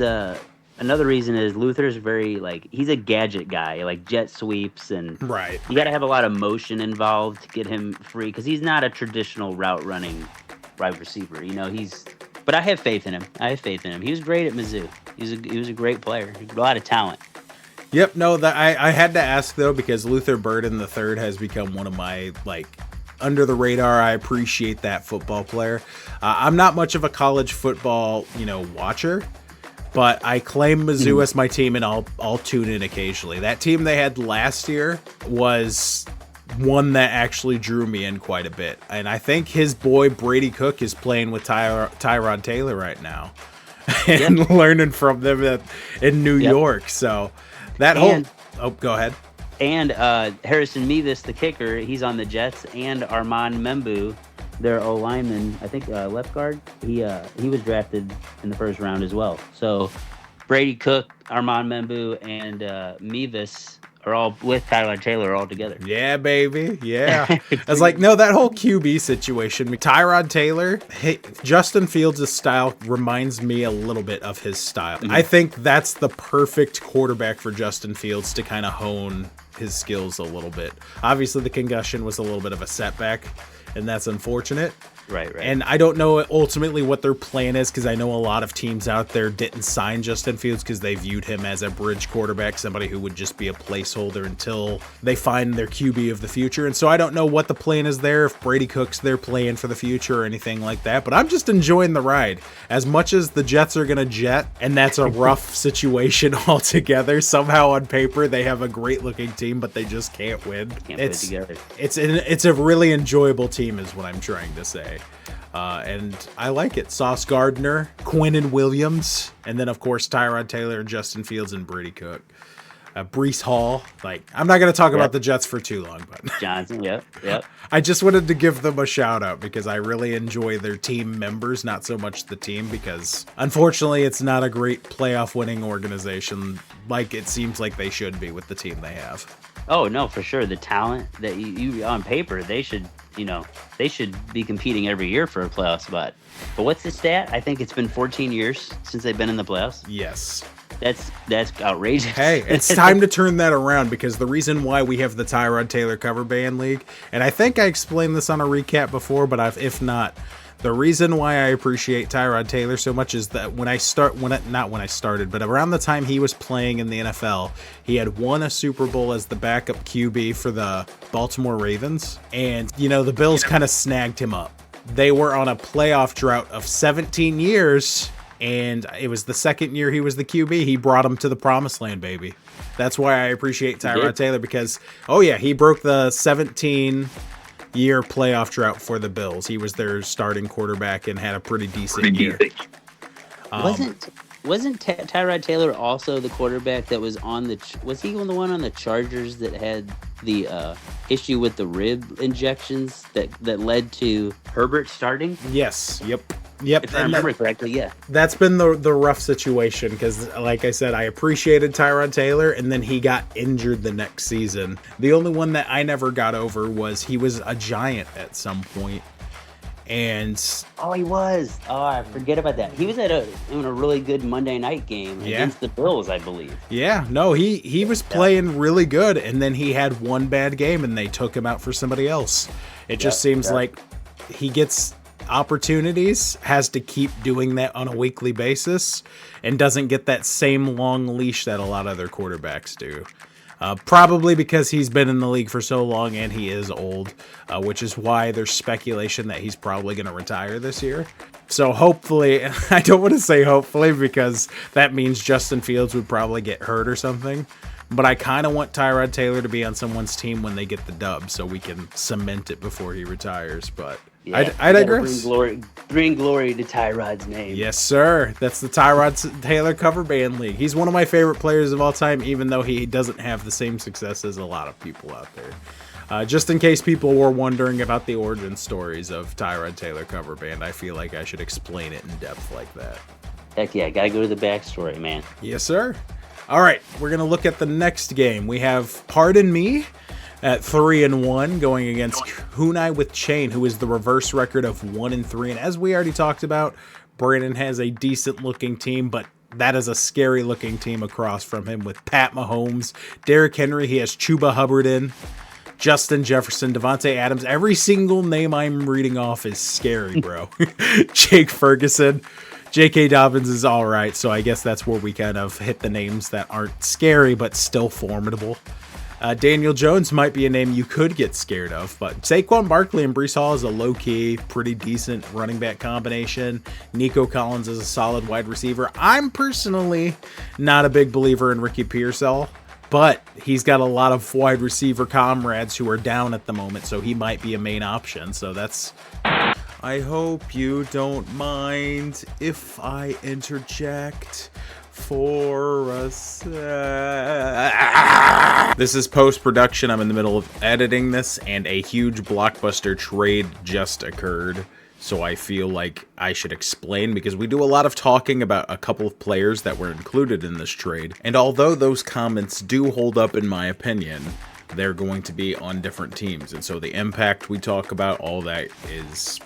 another reason is Luther's very he's a gadget guy, like jet sweeps, and right. You got to have a lot of motion involved to get him free because he's not a traditional route running wide receiver. But I have faith in him. He was great at Mizzou. He was a great player. A lot of talent. Yep. No, I had to ask though because Luther Burden III has become one of my under the radar. I appreciate that football player. I'm not much of a college football watcher, but I claim Mizzou as my team, and I'll tune in occasionally. That team they had last year was one that actually drew me in quite a bit. And I think his boy Brady Cook is playing with Tyrod Taylor right now and learning from them in New York. So that go ahead. And Harrison Mevis, the kicker, he's on the Jets, and Armand Membu, their O-lineman, I think left guard, he was drafted in the first round as well. So Brady Cook, Armand Membu, and Mevis are all with Tyler Taylor all together. Yeah, baby. Yeah. I was no, that whole QB situation. Tyrod Taylor, Justin Fields' style reminds me a little bit of his style. Mm-hmm. I think that's the perfect quarterback for Justin Fields to kind of hone his skills a little bit. Obviously, the concussion was a little bit of a setback, and that's unfortunate. Right. And I don't know ultimately what their plan is, because I know a lot of teams out there didn't sign Justin Fields because they viewed him as a bridge quarterback, somebody who would just be a placeholder until they find their QB of the future. And so I don't know what the plan is there, if Brady Cook's their plan for the future or anything like that. But I'm just enjoying the ride. As much as the Jets are going to jet, and that's a rough situation altogether, somehow on paper they have a great looking team, but they just can't win. Can't put it together. It's a really enjoyable team is what I'm trying to say. And I like it. Sauce Gardner, Quinnen Williams, and then, of course, Tyrod Taylor, Justin Fields, and Brady Cook. Breece Hall. I'm not going to talk about the Jets for too long, but Johnson, yep. I just wanted to give them a shout out because I really enjoy their team members, not so much the team, because unfortunately it's not a great playoff winning organization like it seems like they should be with the team they have. Oh, no, for sure. The talent that you on paper, they should be competing every year for a playoff spot. But what's the stat? I think it's been 14 years since they've been in the playoffs. Yes. That's outrageous. Hey, it's time to turn that around, because the reason why we have the Tyrod Taylor Cover Band League, and I think I explained this on a recap before, but if not, the reason why I appreciate Tyrod Taylor so much is that but around the time he was playing in the NFL, he had won a Super Bowl as the backup QB for the Baltimore Ravens. And, the Bills kind of snagged him up. They were on a playoff drought of 17 years, and it was the second year he was the QB. He brought him to the promised land, baby. That's why I appreciate Tyrod Taylor, because, he broke the 17-year playoff drought for the Bills. He was their starting quarterback and had a pretty decent year. Wasn't Tyrod Taylor also the quarterback that was on was he the one on the Chargers that had the issue with the rib injections that led to Herbert starting? Yes. Yep. If I remember correctly, yeah. That's been the rough situation, because, like I said, I appreciated Tyrod Taylor, and then he got injured the next season. The only one that I never got over was he was a Giant at some point. And Oh, he was. Oh, I forget about that. He was in a really good Monday night game against the Bills, I believe. Yeah, no, he was playing really good, and then he had one bad game, and they took him out for somebody else. It just seems like he gets opportunities, has to keep doing that on a weekly basis, and doesn't get that same long leash that a lot of other quarterbacks do. Probably because he's been in the league for so long and he is old, which is why there's speculation that he's probably going to retire this year. So hopefully, I don't want to say hopefully because that means Justin Fields would probably get hurt or something. But I kind of want Tyrod Taylor to be on someone's team when they get the dub so we can cement it before he retires. But yeah, I digress. Bring glory to Tyrod's name. Yes, sir. That's the Tyrod Taylor cover band league. He's one of my favorite players of all time, even though he doesn't have the same success as a lot of people out there. Just in case people were wondering about the origin stories of Tyrod Taylor cover band, I feel like I should explain it in depth like that. Heck yeah, gotta go to the backstory, man. Yes, sir. All right, we're going to look at the next game. We have Pardon Me at 3-1 going against Hunai with Chain, who is the reverse record of 1-3. And as we already talked about, Brandon has a decent-looking team, but that is a scary-looking team across from him with Pat Mahomes, Derrick Henry. He has Chuba Hubbard in, Justin Jefferson, Devontae Adams. Every single name I'm reading off is scary, bro. Jake Ferguson. J.K. Dobbins is all right, so I guess that's where we kind of hit the names that aren't scary but still formidable. Daniel Jones might be a name you could get scared of, but Saquon Barkley and Breece Hall is a low-key, pretty decent running back combination. Nico Collins is a solid wide receiver. I'm personally not a big believer in Ricky Pearsall, but he's got a lot of wide receiver comrades who are down at the moment, so he might be a main option, so that's... I hope you don't mind if I interject for a sec. This is post-production. I'm in the middle of editing this, and a huge blockbuster trade just occurred. So I feel like I should explain, because we do a lot of talking about a couple of players that were included in this trade. And although those comments do hold up in my opinion, they're going to be on different teams. And so the impact we talk about, all that is...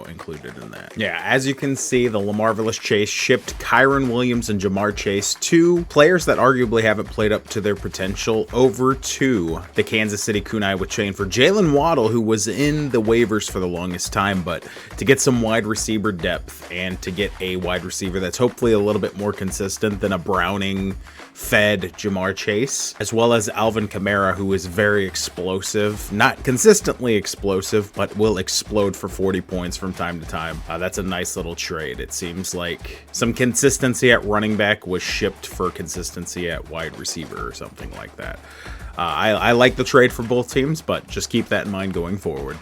included in that. Yeah, as you can see, the LaMarvelous Chase shipped Kyron Williams and Jamar Chase, two players that arguably haven't played up to their potential, over to the Kansas City Kunai with Chain for Jalen Waddle, who was in the waivers for the longest time, but to get some wide receiver depth and to get a wide receiver that's hopefully a little bit more consistent than a Browning fed Jamar Chase, as well as Alvin Kamara, who is very explosive, not consistently explosive, but will explode for 40 points from time to time. That's a nice little trade. It seems like some consistency at running back was shipped for consistency at wide receiver or something like that. I like the trade for both teams, but just keep that in mind going forward.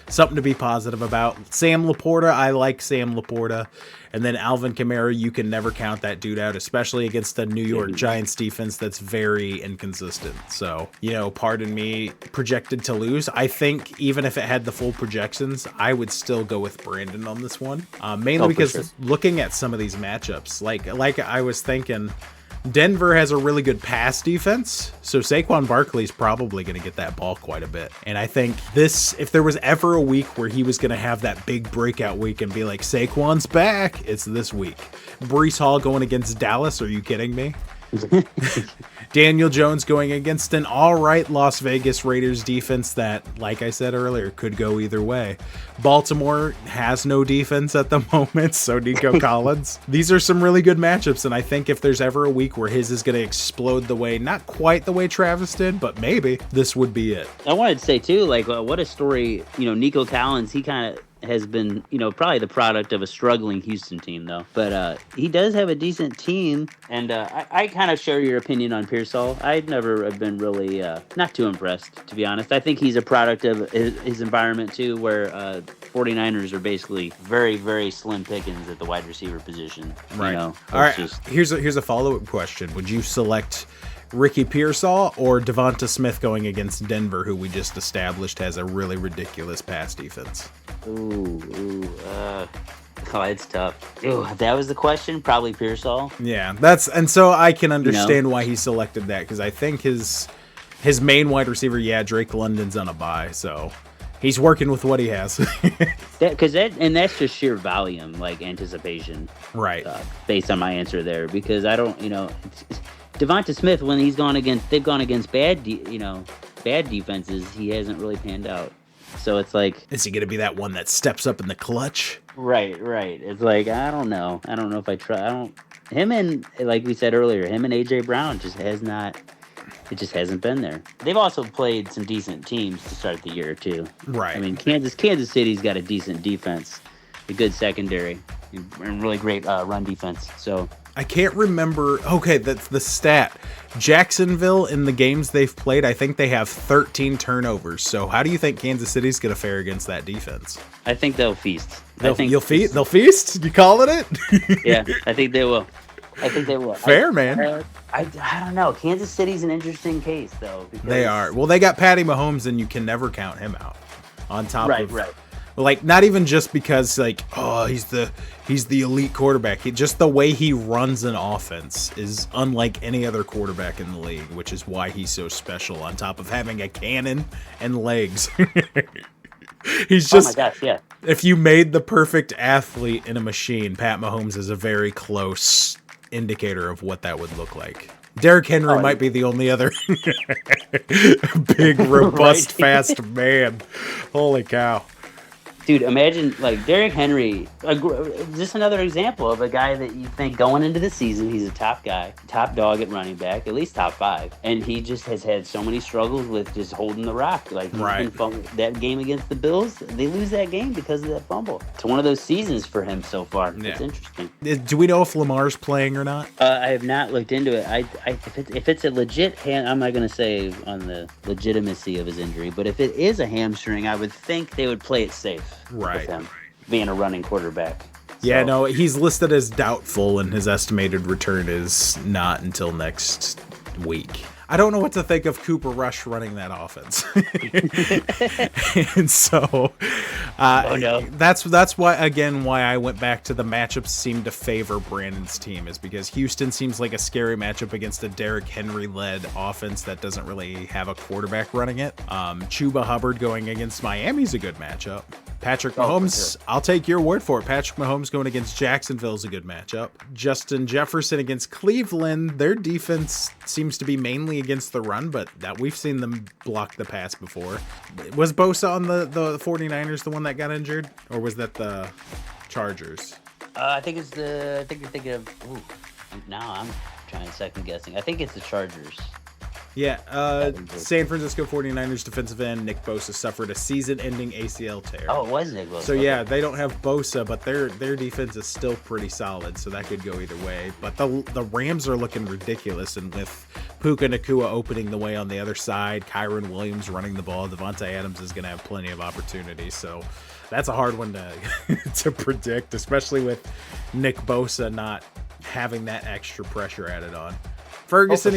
Something to be positive about. Sam Laporta, I like Sam Laporta. And then Alvin Kamara, you can never count that dude out, especially against the New York Giants defense that's very inconsistent. So, pardon me, projected to lose. I think even if it had the full projections, I would still go with Brandon on this one. Mainly because looking at some of these matchups, like I was thinking, Denver has a really good pass defense, so Saquon Barkley's probably going to get that ball quite a bit. And I think if there was ever a week where he was going to have that big breakout week and be like, Saquon's back, it's this week. Breece Hall going against Dallas, are you kidding me? Daniel Jones going against an all-right Las Vegas Raiders defense that, like I said earlier, could go either way. Baltimore has no defense at the moment, so Nico Collins. These are some really good matchups, and I think if there's ever a week where his is going to explode the way, not quite the way Travis did, but maybe, this would be it. I wanted to say, too, what a story, Nico Collins, he kind of has been, probably the product of a struggling Houston team, though. But he does have a decent team, and I kind of share your opinion on Pearsall. I'd never have been really not too impressed, to be honest. I think he's a product of his environment, too, where 49ers are basically very, very slim pickings at the wide receiver position. Right. All right, here's a follow-up question. Would you select Ricky Pearsall or Devonta Smith going against Denver, who we just established has a really ridiculous pass defense? It's tough. If that was the question, probably Pearsall. Yeah, and so I can understand why he selected that, because I think his main wide receiver, Drake London's on a bye, so He's working with what he has. That's just sheer volume, like anticipation, Right. based on my answer there. Because I don't, Devonta Smith, when they've gone against bad defenses, he hasn't really panned out. So it's like, is he going to be that one that steps up in the clutch? Right. It's like, I don't know if I try. Him and, like we said earlier, him and AJ Brown it just hasn't been there. They've also played some decent teams to start the year too. Right. I mean, Kansas City's got a decent defense, a good secondary, and really great run defense. So I can't remember. Okay, that's the stat. Jacksonville, in the games they've played, I think they have 13 turnovers. So how do you think Kansas City's going to fare against that defense? I think they'll feast. They'll feast? You calling it? Yeah, I think they will. Fair, man. I don't know. Kansas City's an interesting case, though. They are. Well, they got Patty Mahomes, and you can never count him out. On top of... Right. Like, not even just because, like, oh, he's the elite quarterback. Just the way he runs an offense is unlike any other quarterback in the league, which is why he's so special, on top of having a cannon and legs. He's just... Oh, my gosh, yeah. If you made the perfect athlete in a machine, Pat Mahomes is a very close indicator of what that would look like. Derrick Henry might be the only other big, robust, fast man. Holy cow. Dude, imagine, like, Derrick Henry, just another example of a guy that you think going into the season, he's a top guy, top dog at running back, at least top 5. And he just has had so many struggles with just holding the rock. Like, that game against the Bills, they lose that game because of that fumble. It's one of those seasons for him so far. Yeah. It's interesting. Do we know if Lamar's playing or not? I have not looked into it. If it's a legit I'm not going to say on the legitimacy of his injury, but if it is a hamstring, I would think they would play it safe. Right. With him being a running quarterback. Yeah, no, he's listed as doubtful, and his estimated return is not until next week. I don't know what to think of Cooper Rush running that offense. And so that's why I went back to the matchups seem to favor Brandon's team, is because Houston seems like a scary matchup against a Derrick Henry-led offense that doesn't really have a quarterback running it. Chuba Hubbard going against Miami's a good matchup. Patrick Mahomes, I'll take your word for it. Patrick Mahomes going against Jacksonville is a good matchup. Justin Jefferson against Cleveland, their defense seems to be mainly against the run, but that we've seen them block the pass before. Was Bosa on the 49ers the one that got injured, or was that the Chargers? I think you're thinking of. Now I'm trying second guessing. I think it's the Chargers. Yeah, San Francisco 49ers defensive end Nick Bosa suffered a season-ending ACL tear. Oh, it was Nick Bosa. So yeah, they don't have Bosa, but their defense is still pretty solid, so that could go either way. But the Rams are looking ridiculous, and with Puka Nacua opening the way on the other side, Kyron Williams running the ball, Devontae Adams is going to have plenty of opportunities. So that's a hard one to predict, especially with Nick Bosa not having that extra pressure added on. Ferguson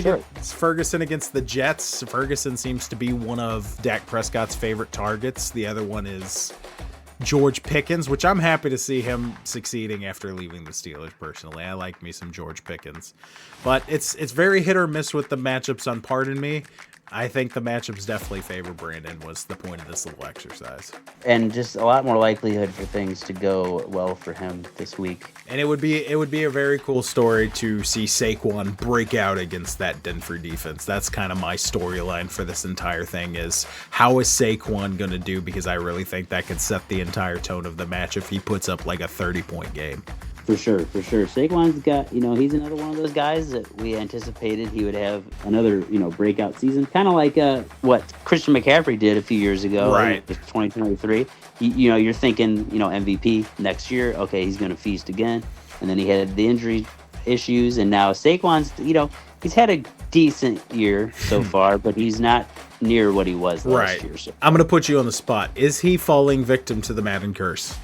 against the Jets. Ferguson seems to be one of Dak Prescott's favorite targets. The other one is George Pickens, which I'm happy to see him succeeding after leaving the Steelers personally. I like me some George Pickens. But it's very hit or miss with the matchups on Pardon Me. I think the matchups definitely favor Brandon was the point of this little exercise. And just a lot more likelihood for things to go well for him this week. And it would be a very cool story to see Saquon break out against that Denver defense. That's kind of my storyline for this entire thing, is how is Saquon going to do? Because I really think that could set the entire tone of the match if he puts up like a 30-point game. For sure. Saquon's got, he's another one of those guys that we anticipated he would have another, breakout season. Kind of like what Christian McCaffrey did a few years ago. Right. 2023. You're thinking, MVP next year. Okay, he's going to feast again. And then he had the injury issues. And now Saquon's, he's had a decent year so far, but he's not near what he was last year. So. I'm going to put you on the spot. Is he falling victim to the Madden curse?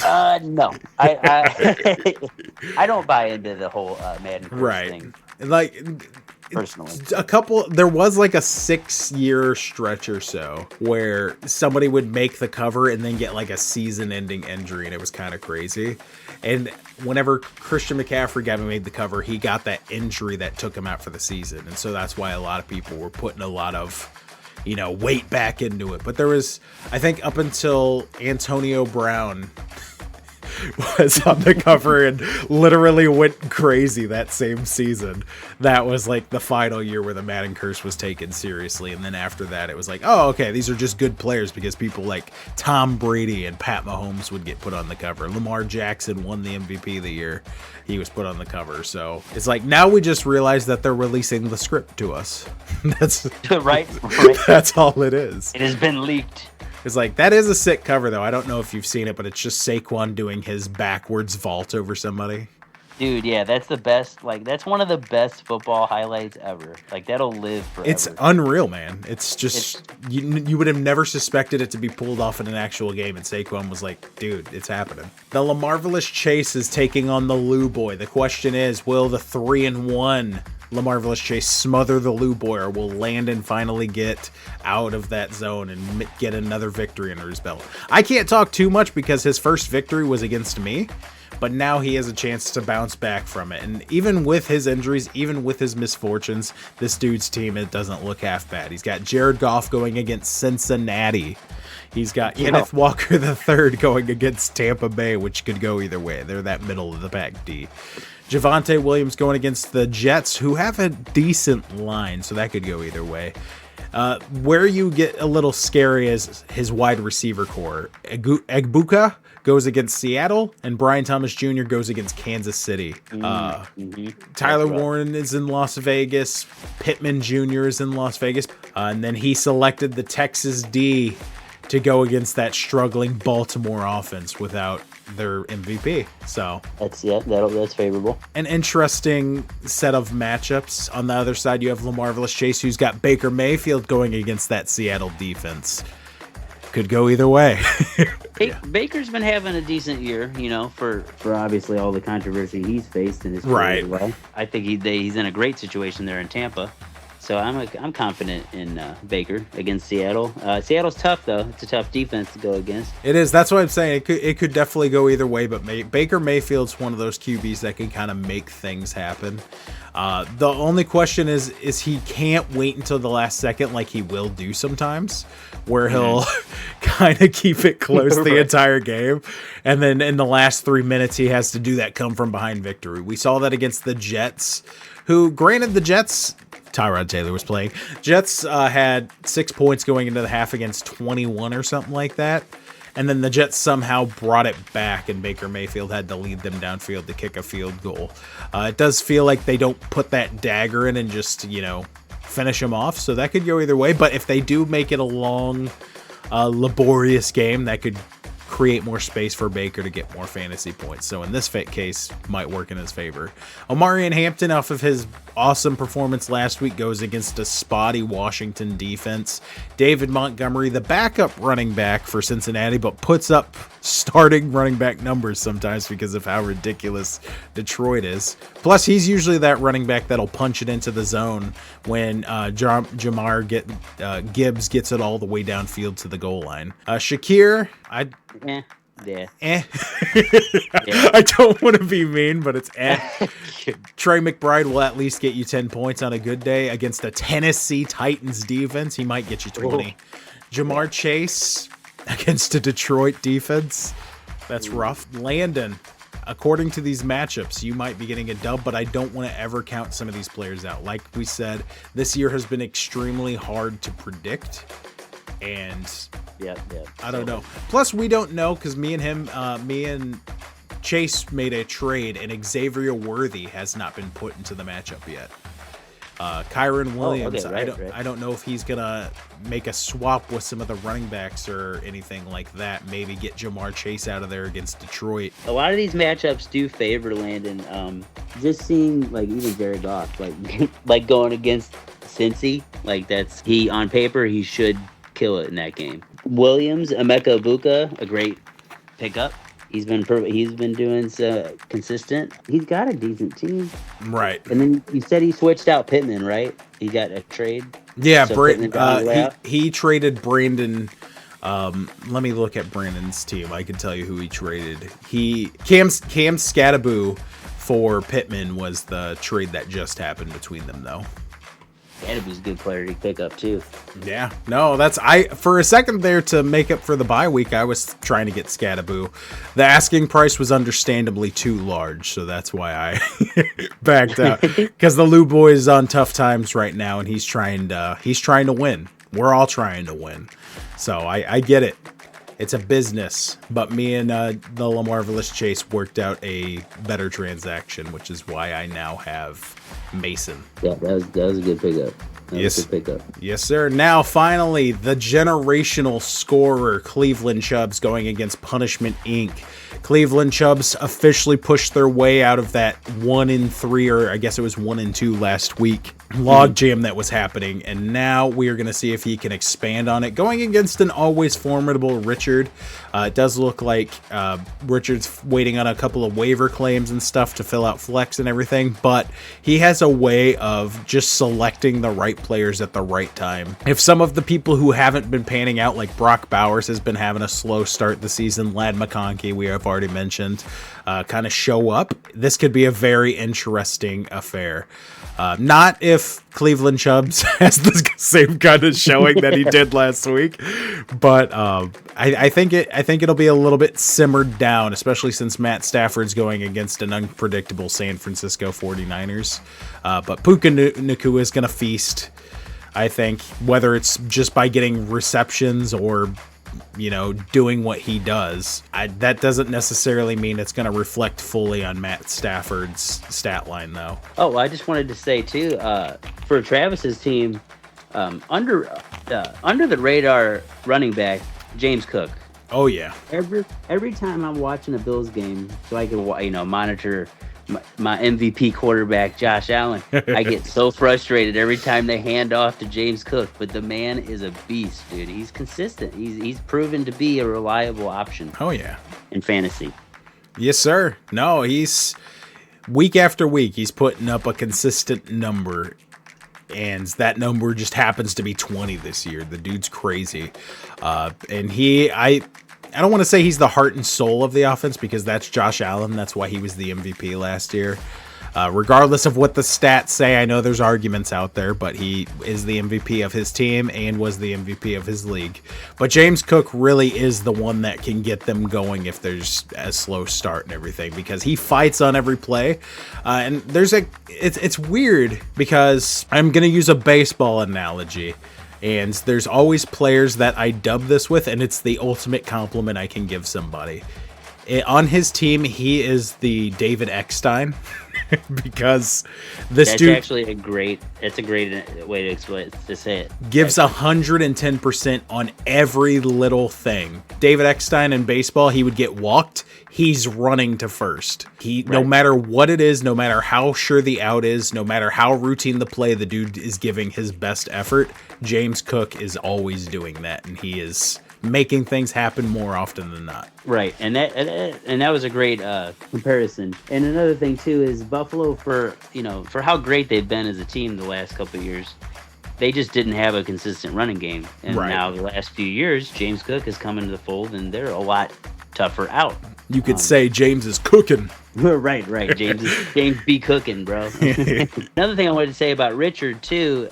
No, I don't buy into the whole Madden thing. Like, personally, there was like a 6-year stretch or so where somebody would make the cover and then get like a season-ending injury, and it was kind of crazy. And whenever Christian McCaffrey made the cover, he got that injury that took him out for the season, and so that's why a lot of people were putting a lot of weight back into it. But there was, I think, up until Antonio Brown was on the cover and literally went crazy that same season. That was like the final year where the Madden curse was taken seriously. And then after that, it was like, oh, okay, these are just good players because people like Tom Brady and Pat Mahomes would get put on the cover. Lamar Jackson won the MVP the year he was put on the cover. So it's like now we just realize that they're releasing the script to us. That's right. That's all it is. It has been leaked. It's like, that is a sick cover, though. I don't know if you've seen it, but it's just Saquon doing his backwards vault over somebody. Dude, yeah, that's the best. Like, that's one of the best football highlights ever. Like, that'll live forever. It's unreal, man. It's just, you would have never suspected it to be pulled off in an actual game, and Saquon was like, dude, it's happening. The LaMarvelous Chase is taking on the Lou Boy. The question is, will the 3-1 LaMarvelous Chase smother the Lou Boy, or will Landon finally get out of that zone and get another victory under his belt? I can't talk too much because his first victory was against me, but now he has a chance to bounce back from it. And even with his injuries, even with his misfortunes, this dude's team, it doesn't look half bad. He's got Jared Goff going against Cincinnati. He's got Kenneth Walker III going against Tampa Bay, which could go either way. They're that middle of the pack D. Javonte Williams going against the Jets, who have a decent line, so that could go either way. Where you get a little scary is his wide receiver core. Egbuka goes against Seattle, and Brian Thomas Jr. goes against Kansas City. Tyler Warren is in Las Vegas. Pittman Jr. is in Las Vegas. And then he selected the Texas D to go against that struggling Baltimore offense without their MVP. So that's favorable. An interesting set of matchups. On the other side, you have LaMarvelous Chase, who's got Baker Mayfield going against that Seattle defense. Could go either way. Baker's been having a decent year, for obviously all the controversy he's faced in his career. Right. I think he's in a great situation there in Tampa. So I'm confident in Baker against Seattle. Seattle's tough, though. It's a tough defense to go against. It is. That's what I'm saying. It could definitely go either way, but Baker Mayfield's one of those QBs that can kind of make things happen. The only question is he can't wait until the last second like he will do sometimes, where he'll kind of keep it close the entire game. And then in the last 3 minutes, he has to do that come from behind victory. We saw that against the Jets, who, granted, the Jets... Tyrod Taylor was playing. Jets had 6 points going into the half against 21 or something like that. And then the Jets somehow brought it back, and Baker Mayfield had to lead them downfield to kick a field goal. It does feel like they don't put that dagger in and just, finish them off. So that could go either way. But if they do make it a long, laborious game, that could create more space for Baker to get more fantasy points. So in this case, might work in his favor. Omarion Hampton, off of his awesome performance last week, goes against a spotty Washington defense. David Montgomery, the backup running back for Cincinnati, but puts up starting running back numbers sometimes because of how ridiculous Detroit is. Plus, he's usually that running back that'll punch it into the zone when Jamar Gibbs gets it all the way downfield to the goal line. Shakir, Yeah. I don't want to be mean, but it's Trey McBride will at least get you 10 points on a good day against the Tennessee Titans defense. He might get you 20. Jamar Chase against a Detroit defense. That's rough. Landon, according to these matchups, you might be getting a dub, but I don't want to ever count some of these players out. Like we said, this year has been extremely hard to predict. And I don't know. Plus, we don't know because me and Chase made a trade, and Xavier Worthy has not been put into the matchup yet. Kyron Williams, I don't know if he's gonna make a swap with some of the running backs or anything like that. Maybe get Jamar Chase out of there against Detroit. A lot of these matchups do favor Landon. Just seeing like even Jared Goff, like going against Cincy, on paper he should kill it in that game. Williams, Emeka Egbuka, a great pickup. He's been doing consistent. He's got a decent team, right? And then you said he switched out Pittman, right? He got a trade. Yeah, he traded Brandon. Let me look at Brandon's team. I can tell you who he traded. Cam Scattaboo for Pittman was the trade that just happened between them, though. Scadaboo's a good player to pick up too. Yeah, no, for a second there to make up for the bye week, I was trying to get Scadaboo. The asking price was understandably too large, so that's why I backed out. Because the Lou boy is on tough times right now, and he's trying to win. We're all trying to win, so I get it. It's a business, but me and the LaMarvelous Chase worked out a better transaction, which is why I now have Mason. Yeah, that was a good pickup. Yes, sir. Now, finally, the generational scorer, Cleveland Chubbs, going against Punishment Inc. Cleveland Chubbs officially pushed their way out of that 1-3, or I guess it was 1-2 last week, logjam that was happening, and now we are going to see if he can expand on it. Going against an always formidable Richard. It does look like Richard's waiting on a couple of waiver claims and stuff to fill out flex and everything, but he has a way of just selecting the right players at the right time. If some of the people who haven't been panning out, like Brock Bowers has been having a slow start the season, Ladd McConkey, we have already mentioned, kind of show up, this could be a very interesting affair. Not if Cleveland Chubbs has the same kind of showing that he did last week, but I think it'll be a little bit simmered down, especially since Matt Stafford's going against an unpredictable San Francisco 49ers. But Puka Nacua is going to feast, I think, whether it's just by getting receptions or doing what he does. That doesn't necessarily mean it's going to reflect fully on Matt Stafford's stat line, though. Oh, I just wanted to say, too, for Travis's team, under the radar running back, James Cook. Oh, yeah. Every time I'm watching a Bills game, so I can monitor my MVP quarterback, Josh Allen, I get so frustrated every time they hand off to James Cook. But the man is a beast, dude. He's consistent. He's proven to be a reliable option. Oh, yeah. In fantasy. Yes, sir. No, he's week after week, he's putting up a consistent number. And that number just happens to be 20 this year. The dude's crazy. And I don't want to say he's the heart and soul of the offense, because that's Josh Allen. That's why he was the MVP last year. Regardless of what the stats say, I know there's arguments out there, but he is the MVP of his team and was the MVP of his league. But James Cook really is the one that can get them going if there's a slow start and everything, because he fights on every play. And it's weird, because I'm going to use a baseball analogy. And there's always players that I dub this with, and it's the ultimate compliment I can give somebody. On his team, he is the David Eckstein, because this dude... That's actually a great way to explain to say it. Gives 110% on every little thing. David Eckstein in baseball, he would get walked. He's running to first. No matter what it is, no matter how sure the out is, no matter how routine the play, the dude is giving his best effort. James Cook is always doing that, and he is making things happen more often than not. Right, and that was a great comparison. And another thing too is Buffalo, for how great they've been as a team the last couple of years, they just didn't have a consistent running game. And now the last few years, James Cook has come into the fold, and they're a lot tougher out. You could say James is cooking. Right. James be cooking, bro. Another thing I wanted to say about Richard too,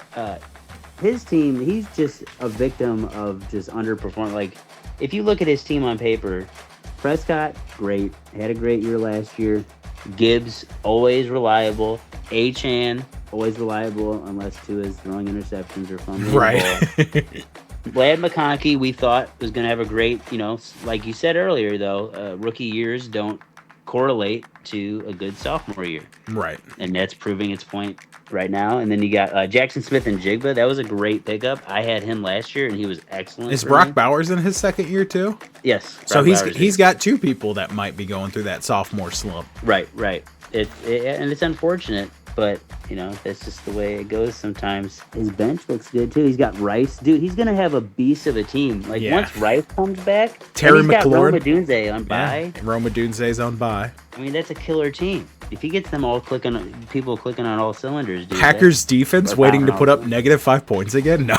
his team, he's just a victim of just underperforming. Like, if you look at his team on paper, Prescott, great, had a great year last year. Gibbs, always reliable. Achane, always reliable, unless Tua is throwing interceptions or fumbling the ball. Ladd McConkey, we thought was going to have a great, like you said earlier, though, rookie years don't correlate to a good sophomore year. Right. And that's proving its point right now. And then you got Jackson Smith and Jigba. That was a great pickup. I had him last year, and he was excellent. Is Brock Bowers in his second year, too? Yes. So he's got two people that might be going through that sophomore slump. Right. And it's unfortunate, but that's just the way it goes sometimes. His bench looks good too. He's got Rice, dude. He's gonna have a beast of a team. Once Rice comes back, Terry McLaurin, got Rome Odunze on bye. Rome Odunze's on bye. I mean, that's a killer team. If he gets them all clicking on all cylinders, dude. Packers defense waiting to put up -5 points again. No,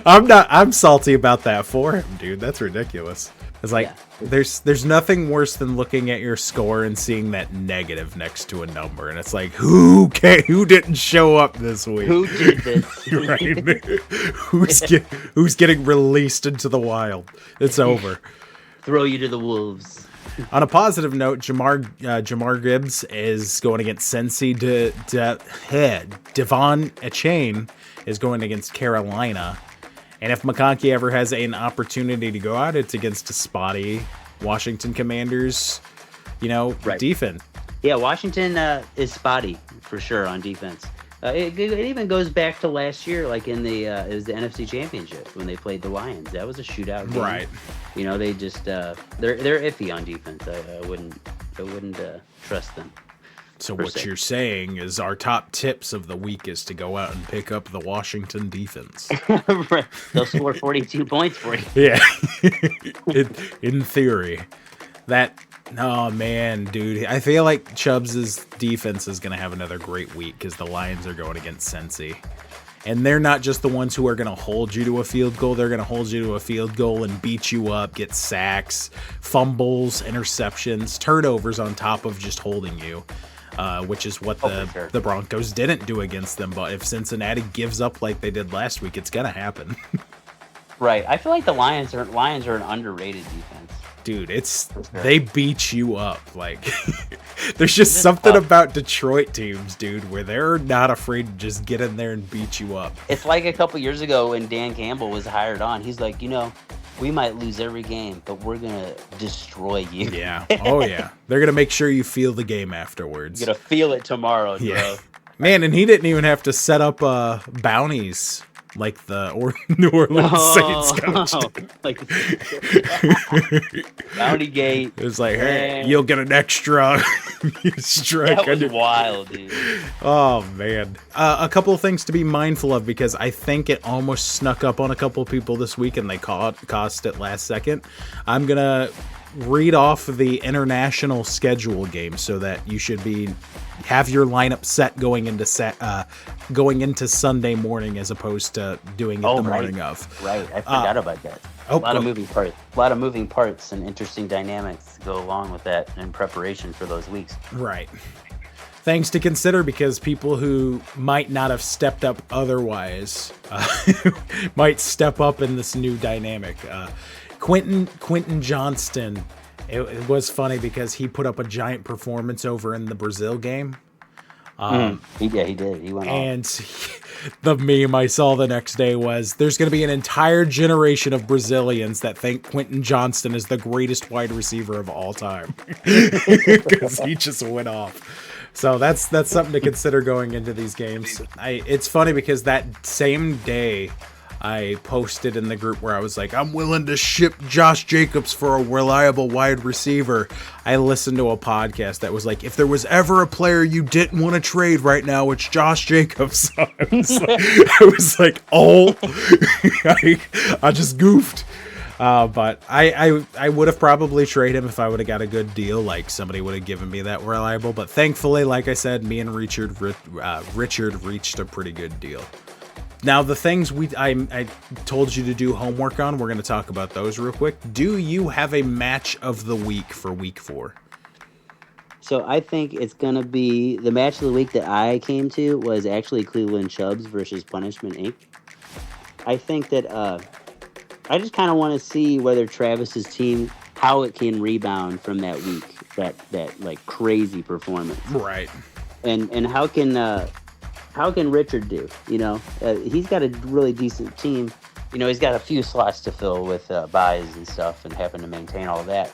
I'm not. I'm salty about that for him, dude. That's ridiculous. It's like there's nothing worse than looking at your score and seeing that negative next to a number, and it's like who didn't show up this week? Who did this? Right? Who's getting released into the wild? It's over. Throw you to the wolves. On a positive note, Jamar Gibbs is going against Cincy. Devon Achane is going against Carolina. And if McConkey ever has an opportunity to go out, it's against a spotty Washington Commanders, defense. Yeah, Washington is spotty for sure on defense. It even goes back to last year, like in it was the NFC Championship when they played the Lions. That was a shootout game. Right. They just they're iffy on defense. I wouldn't trust them. So what you're saying is our top tips of the week is to go out and pick up the Washington defense. Right. They'll score 42 points for you. Yeah. in theory. Oh, man, dude. I feel like Chubbs' defense is going to have another great week because the Lions are going against Cincy. And they're not just the ones who are going to hold you to a field goal. They're going to hold you to a field goal and beat you up, get sacks, fumbles, interceptions, turnovers on top of just holding you. Which is what the Broncos didn't do against them. But if Cincinnati gives up like they did last week, it's going to happen. Right. I feel like the Lions are an underrated defense. Dude, they beat you up. Like, there's just something about Detroit teams, dude, where they're not afraid to just get in there and beat you up. It's like a couple years ago when Dan Campbell was hired on. He's like, we might lose every game, but we're going to destroy you. Yeah. Oh, yeah. They're going to make sure you feel the game afterwards. You're going to feel it tomorrow, bro. Yeah. Man, and he didn't even have to set up bounties like the New Orleans Saints coach did. Bounty gate. It was like, hey, you'll get an extra strike. That was wild, dude. Oh, man. A couple of things to be mindful of because I think it almost snuck up on a couple of people this week and they cost it last second. I'm going to read off the international schedule game so that you should have your lineup set going into Sunday morning as opposed to doing it the morning of. Right, I forgot about that. A lot of moving parts and interesting dynamics go along with that in preparation for those weeks. Right. Things to consider because people who might not have stepped up otherwise might step up in this new dynamic. Quentin Johnston, it was funny because he put up a giant performance over in the Brazil game. He did. He went and the meme I saw the next day was there's going to be an entire generation of Brazilians that think Quentin Johnston is the greatest wide receiver of all time because he just went off. So that's something to consider going into these games. It's funny because that same day I posted in the group where I was like, I'm willing to ship Josh Jacobs for a reliable wide receiver. I listened to a podcast that was like, if there was ever a player you didn't want to trade right now, it's Josh Jacobs. I was like, oh, I just goofed. But I would have probably traded him if I would have got a good deal, like somebody would have given me that reliable. But thankfully, like I said, me and Richard reached a pretty good deal. Now, the things I told you to do homework on, we're going to talk about those real quick. Do you have a match of the week for week 4? So I think it's going to be the match of the week that I came to was actually Cleveland Chubbs versus Punishment Inc. I think that I just kind of want to see whether Travis's team, how it can rebound from that week, that like crazy performance. Right. And how can Richard do? He's got a really decent team. He's got a few slots to fill with buys and stuff and having to maintain all of that.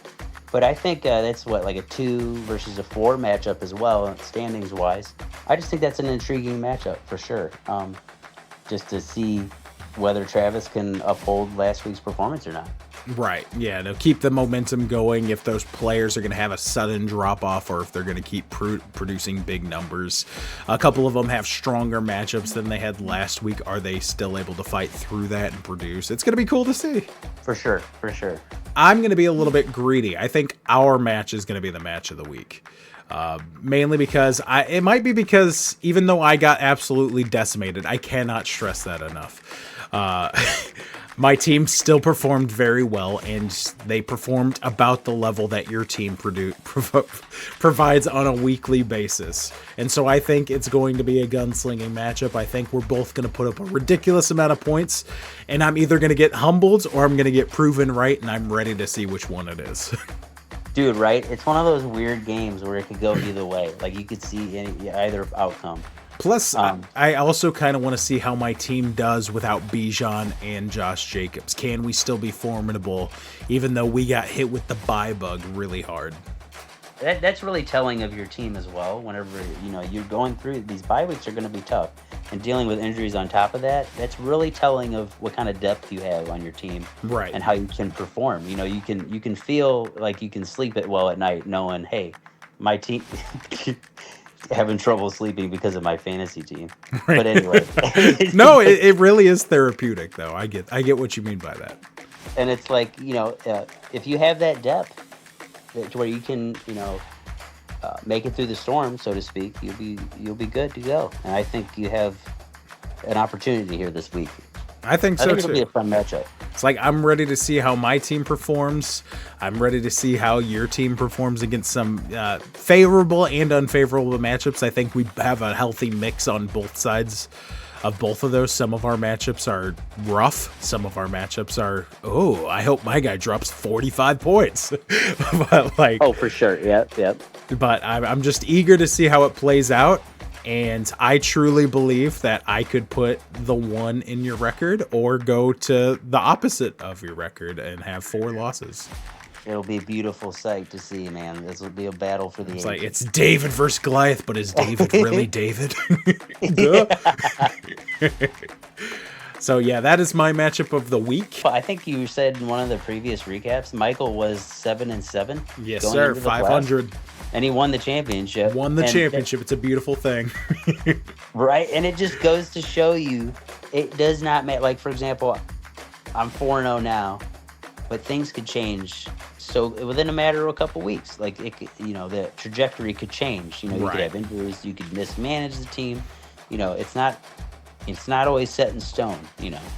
But I think that's like a 2 versus a 4 matchup as well, standings wise. I just think that's an intriguing matchup for sure. Just to see whether Travis can uphold last week's performance or not. Right. Yeah. To keep the momentum going, if those players are going to have a sudden drop off or if they're going to keep producing big numbers. A couple of them have stronger matchups than they had last week. Are they still able to fight through that and produce? It's going to be cool to see. For sure. I'm going to be a little bit greedy. I think our match is going to be the match of the week. Mainly because it might be because even though I got absolutely decimated, I cannot stress that enough. My team still performed very well, and they performed about the level that your team provides on a weekly basis. And so I think it's going to be a gunslinging matchup. I think we're both going to put up a ridiculous amount of points, and I'm either going to get humbled or I'm going to get proven right, and I'm ready to see which one it is. Dude, right? It's one of those weird games where it could go either way. Like, you could see either outcome. Plus, I also kind of want to see how my team does without Bijan and Josh Jacobs. Can we still be formidable, even though we got hit with the bye bug really hard? That's really telling of your team as well. Whenever you're going through these bye weeks, are going to be tough, and dealing with injuries on top of that, that's really telling of what kind of depth you have on your team, right? And how you can perform. You can feel like you can sleep it well at night, knowing, hey, my team. Having trouble sleeping because of my fantasy team. Right. But anyway. No, it really is therapeutic, though. I get what you mean by that. And it's like, if you have that depth to where you can, make it through the storm, so to speak, you'll be good to go. And I think you have an opportunity here this week. I think so, too. It'll be a fun matchup. It's like, I'm ready to see how my team performs. I'm ready to see how your team performs against some favorable and unfavorable matchups. I think we have a healthy mix on both sides of both of those. Some of our matchups are rough. Some of our matchups are, I hope my guy drops 45 points. But oh, for sure. Yep. But I'm just eager to see how it plays out. And I truly believe that I could put the 1 in your record or go to the opposite of your record and have 4 losses. It'll be a beautiful sight to see, man. This will be a battle for the ages. Like, it's David versus Goliath, but is David really David? So, yeah, that is my matchup of the week. I think you said in one of the previous recaps, Michael was 7-7. Yes, sir. 500. And he won the championship. It's a beautiful thing. Right? And it just goes to show you, it does not matter. Like, for example, I'm 4-0 now, but things could change. So within a matter of a couple weeks, like, it could, the trajectory could change. You could have injuries. You could mismanage the team. It's not always set in stone,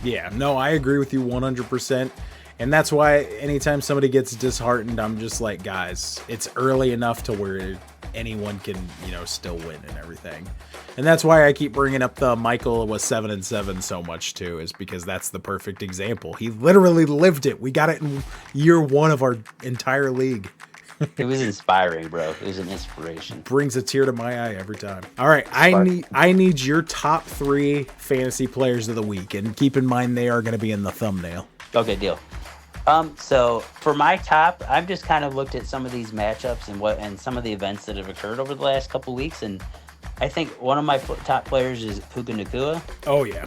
Yeah, no, I agree with you 100%. And that's why anytime somebody gets disheartened, I'm just like, guys, it's early enough to where anyone can, still win and everything. And that's why I keep bringing up the Michael was 7-7 so much too, is because that's the perfect example. He literally lived it. We got it in year 1 of our entire league. It was inspiring, bro. It was an inspiration. Brings a tear to my eye every time. All right, I need your top 3 fantasy players of the week, and keep in mind they are going to be in the thumbnail. Okay, deal. So for my top, I've just kind of looked at some of these matchups and some of the events that have occurred over the last couple weeks, and I think one of my top players is Puka Nacua. Oh yeah,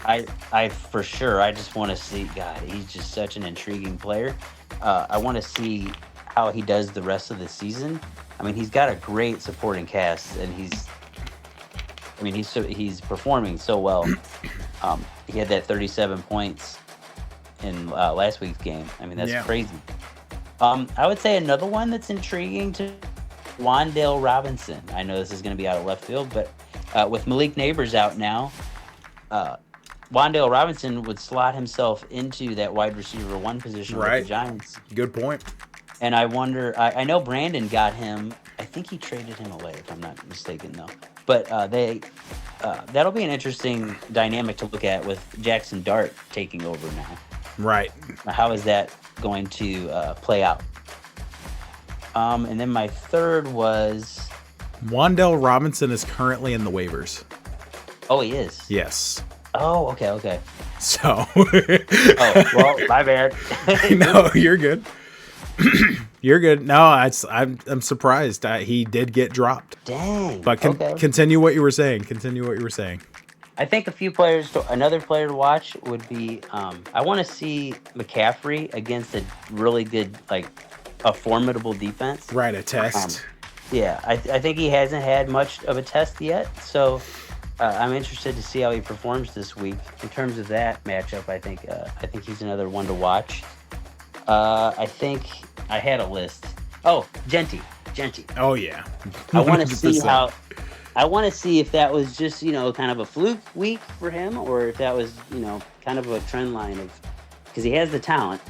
I for sure. I just want to see. God, he's just such an intriguing player. I want to see how he does the rest of the season. I mean, he's got a great supporting cast, and he's performing so well. He had that 37 points in last week's game. I mean, that's crazy. I would say another one that's intriguing to Wan'Dale Robinson. I know this is going to be out of left field, but with Malik Neighbors out now, Wan'Dale Robinson would slot himself into that wide receiver 1 position with the Giants. Good point. And I wonder, I know Brandon got him. I think he traded him away, if I'm not mistaken, though. But that'll be an interesting dynamic to look at with Jackson Dart taking over now. Right. How is that going to play out? And then my third was... Wan'Dale Robinson is currently in the waivers. Oh, he is? Yes. Oh, okay. So... oh, well, my bad. No, you're good. You're good. No, I'm surprised. He did get dropped. Dang. But continue what you were saying. I think another player to watch would be, I want to see McCaffrey against a really good, a formidable defense. Right, a test. Yeah, I think he hasn't had much of a test yet, so I'm interested to see how he performs this week. In terms of that matchup, I think he's another one to watch. I think I had a list. Oh, Genty. Oh yeah. I want to see if that was just, kind of a fluke week for him, or if that was, kind of a trend line of because he has the talent,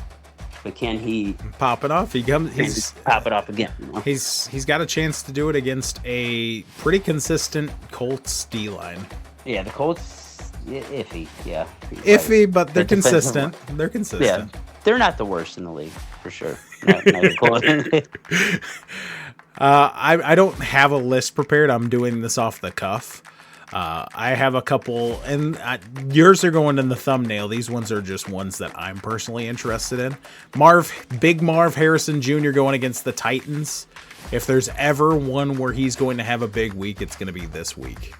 but can he pop it off? He's pop it off again? You know? He's got a chance to do it against a pretty consistent Colts D line. Yeah, the Colts iffy. Yeah, iffy, but they're consistent. They're consistent. Yeah, they're not the worst in the league for sure. Not the Colts. I don't have a list prepared. I'm doing this off the cuff. I have a couple, and yours are going in the thumbnail. These ones are just ones that I'm personally interested in. Big Marv Harrison Jr. going against the Titans. If there's ever one where he's going to have a big week, it's going to be this week.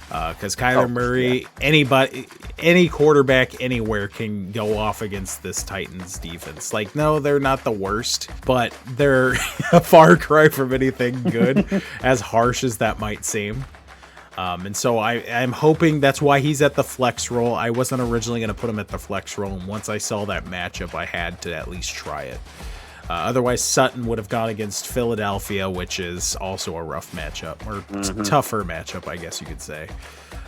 Because Kyler Murray, any quarterback anywhere can go off against this Titans defense. Like, no, they're not the worst, but they're a far cry from anything good, as harsh as that might seem. And so I'm hoping that's why he's at the flex role. I wasn't originally going to put him at the flex role, and once I saw that matchup, I had to at least try it. Otherwise, Sutton would have gone against Philadelphia, which is also a rough matchup, or tougher matchup, I guess you could say.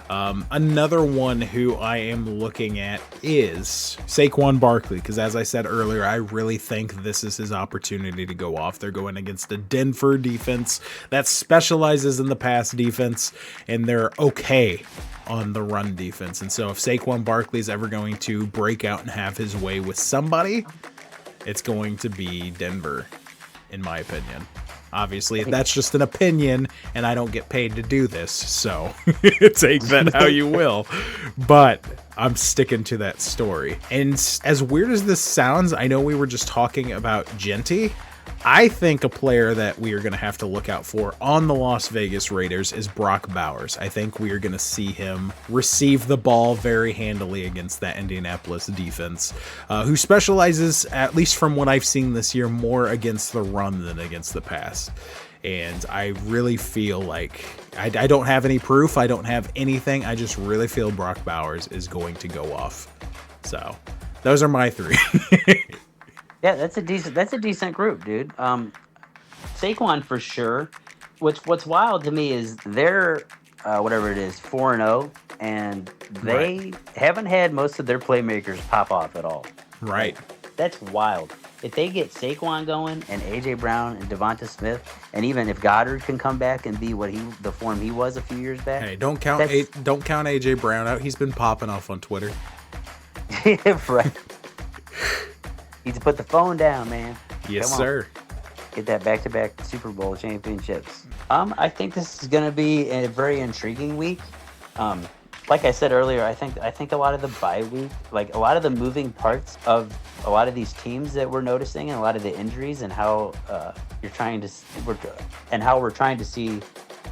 Another one who I am looking at is Saquon Barkley, because as I said earlier, I really think this is his opportunity to go off. They're going against a Denver defense that specializes in the pass defense, and they're okay on the run defense. And so if Saquon Barkley is ever going to break out and have his way with somebody, it's going to be Denver, in my opinion. Obviously, that's just an opinion, and I don't get paid to do this, so take that how you will. But I'm sticking to that story. And as weird as this sounds, I know we were just talking about Genty. I think a player that we are going to have to look out for on the Las Vegas Raiders is Brock Bowers. I think we are going to see him receive the ball very handily against that Indianapolis defense, who specializes, at least from what I've seen this year, more against the run than against the pass. And I really feel like I don't have any proof. I don't have anything. I just really feel Brock Bowers is going to go off. So those are my three. Yeah, that's a decent group, dude. Saquon for sure. What's wild to me is they're whatever it is, 4-0, and they haven't had most of their playmakers pop off at all. Right. That's wild. If they get Saquon going and AJ Brown and Devonta Smith, and even if Goddard can come back and be the form he was a few years back. Hey, don't count AJ Brown out. He's been popping off on Twitter. Right. Need to put the phone down, man. Yes, sir. Get that back-to-back Super Bowl championships. I think this is going to be a very intriguing week. Like I said earlier, I think a lot of the bye week, like a lot of the moving parts of a lot of these teams that we're noticing, and a lot of the injuries, and how we're trying to see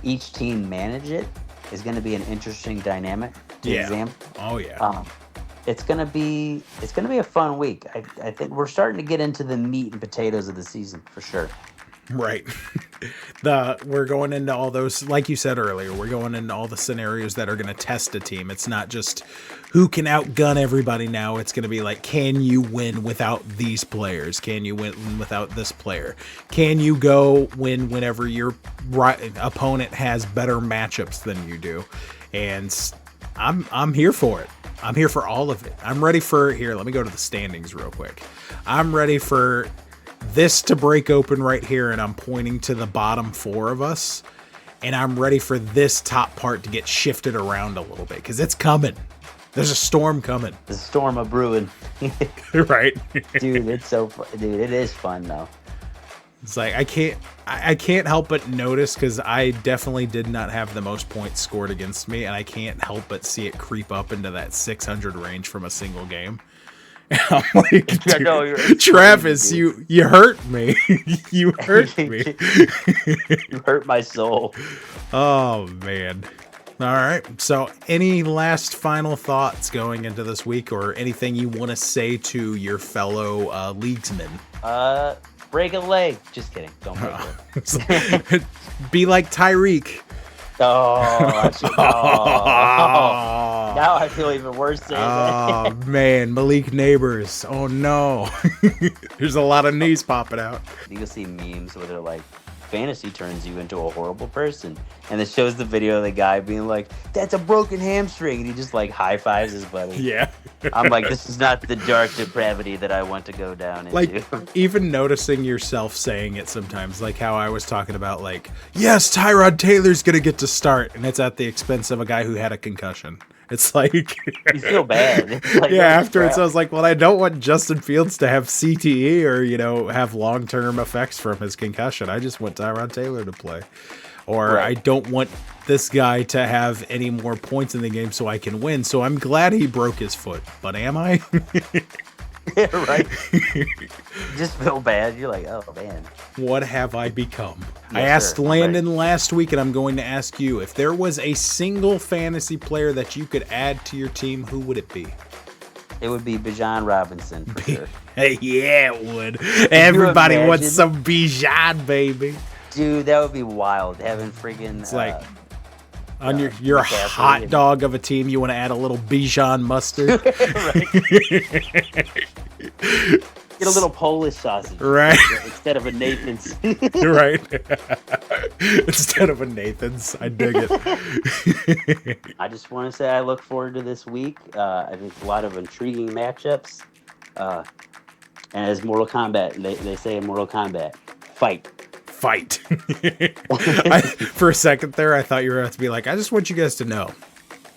each team manage it, is going to be an interesting dynamic to examine. Oh yeah. It's gonna be a fun week. I think we're starting to get into the meat and potatoes of the season for sure. Right. We're going into all those, like you said earlier, we're going into all the scenarios that are going to test a team. It's not just who can outgun everybody now. It's going to be like, can you win without these players? Can you win without this player? Can you go win whenever your opponent has better matchups than you do? And I'm here for it. I'm here for all of it. I'm ready for, here, let me go to the standings real quick. I'm ready for this to break open right here, and I'm pointing to the bottom four of us, and I'm ready for this top part to get shifted around a little bit, because it's coming. There's a storm coming. The storm of brewing. Right. Dude, it's so fun. Dude, it is fun, though. It's like, I can't help but notice, because I definitely did not have the most points scored against me, and I can't help but see it creep up into that 600 range from a single game. And I'm like, dude, Travis, you hurt me. You hurt me. You hurt my soul. Oh, man. All right. So any last final thoughts going into this week, or anything you want to say to your fellow leaguesmen? Break a leg. Just kidding. Don't break a leg. Be like Tyreek. Oh, now I feel even worse saying that. Oh, man. Malik Neighbors. Oh, no. There's a lot of knees popping out. You can see memes where they're like, fantasy turns you into a horrible person. And it shows the video of the guy being like, "That's a broken hamstring," and he just like high fives his buddy. Yeah. I'm like, this is not the dark depravity that I want to go down into. Like, even noticing yourself saying it sometimes, like how I was talking about, like, yes, Tyrod Taylor's gonna get to start, and it's at the expense of a guy who had a concussion. It's like you feel bad. It's like, yeah, afterwards I was like, well, I don't want Justin Fields to have CTE or, you know, have long-term effects from his concussion. I just want Tyrod Taylor to play. Or right. I don't want this guy to have any more points in the game so I can win. So I'm glad he broke his foot. But am I? Yeah, right. You just feel bad. You're like, oh, man. What have I become? Yes, I asked sir. Landon last week, and I'm going to ask you, if there was a single fantasy player that you could add to your team, who would it be? It would be Bijan Robinson, for sure. Yeah, it would. Everybody wants some Bijan, baby. Dude, that would be wild. Having friggin' it's like on your hot dog of a team, you want to add a little Bijan mustard. Get a little Polish sausage, right? Instead of a Nathan's, right? Instead of a Nathan's, I dig it. I just want to say I look forward to this week. I think a lot of intriguing matchups. And as Mortal Kombat, they say in Mortal Kombat, fight. For a second there, I thought you were about to be like, I just want you guys to know,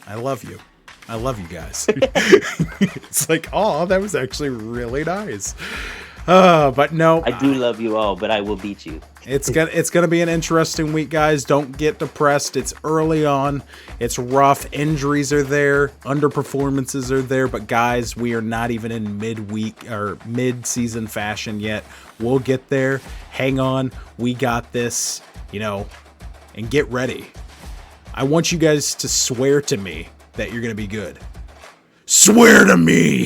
I love you. I love you guys. It's like, oh, that was actually really nice. But no, I do love you all, but I will beat you. It's gonna be an interesting week, guys. Don't get depressed. It's early on. It's rough. Injuries are there. Underperformances are there. But guys, we are not even in midweek or mid-season fashion yet. We'll get there. Hang on. We got this. You know, and get ready. I want you guys to swear to me that you're gonna be good. Swear to me.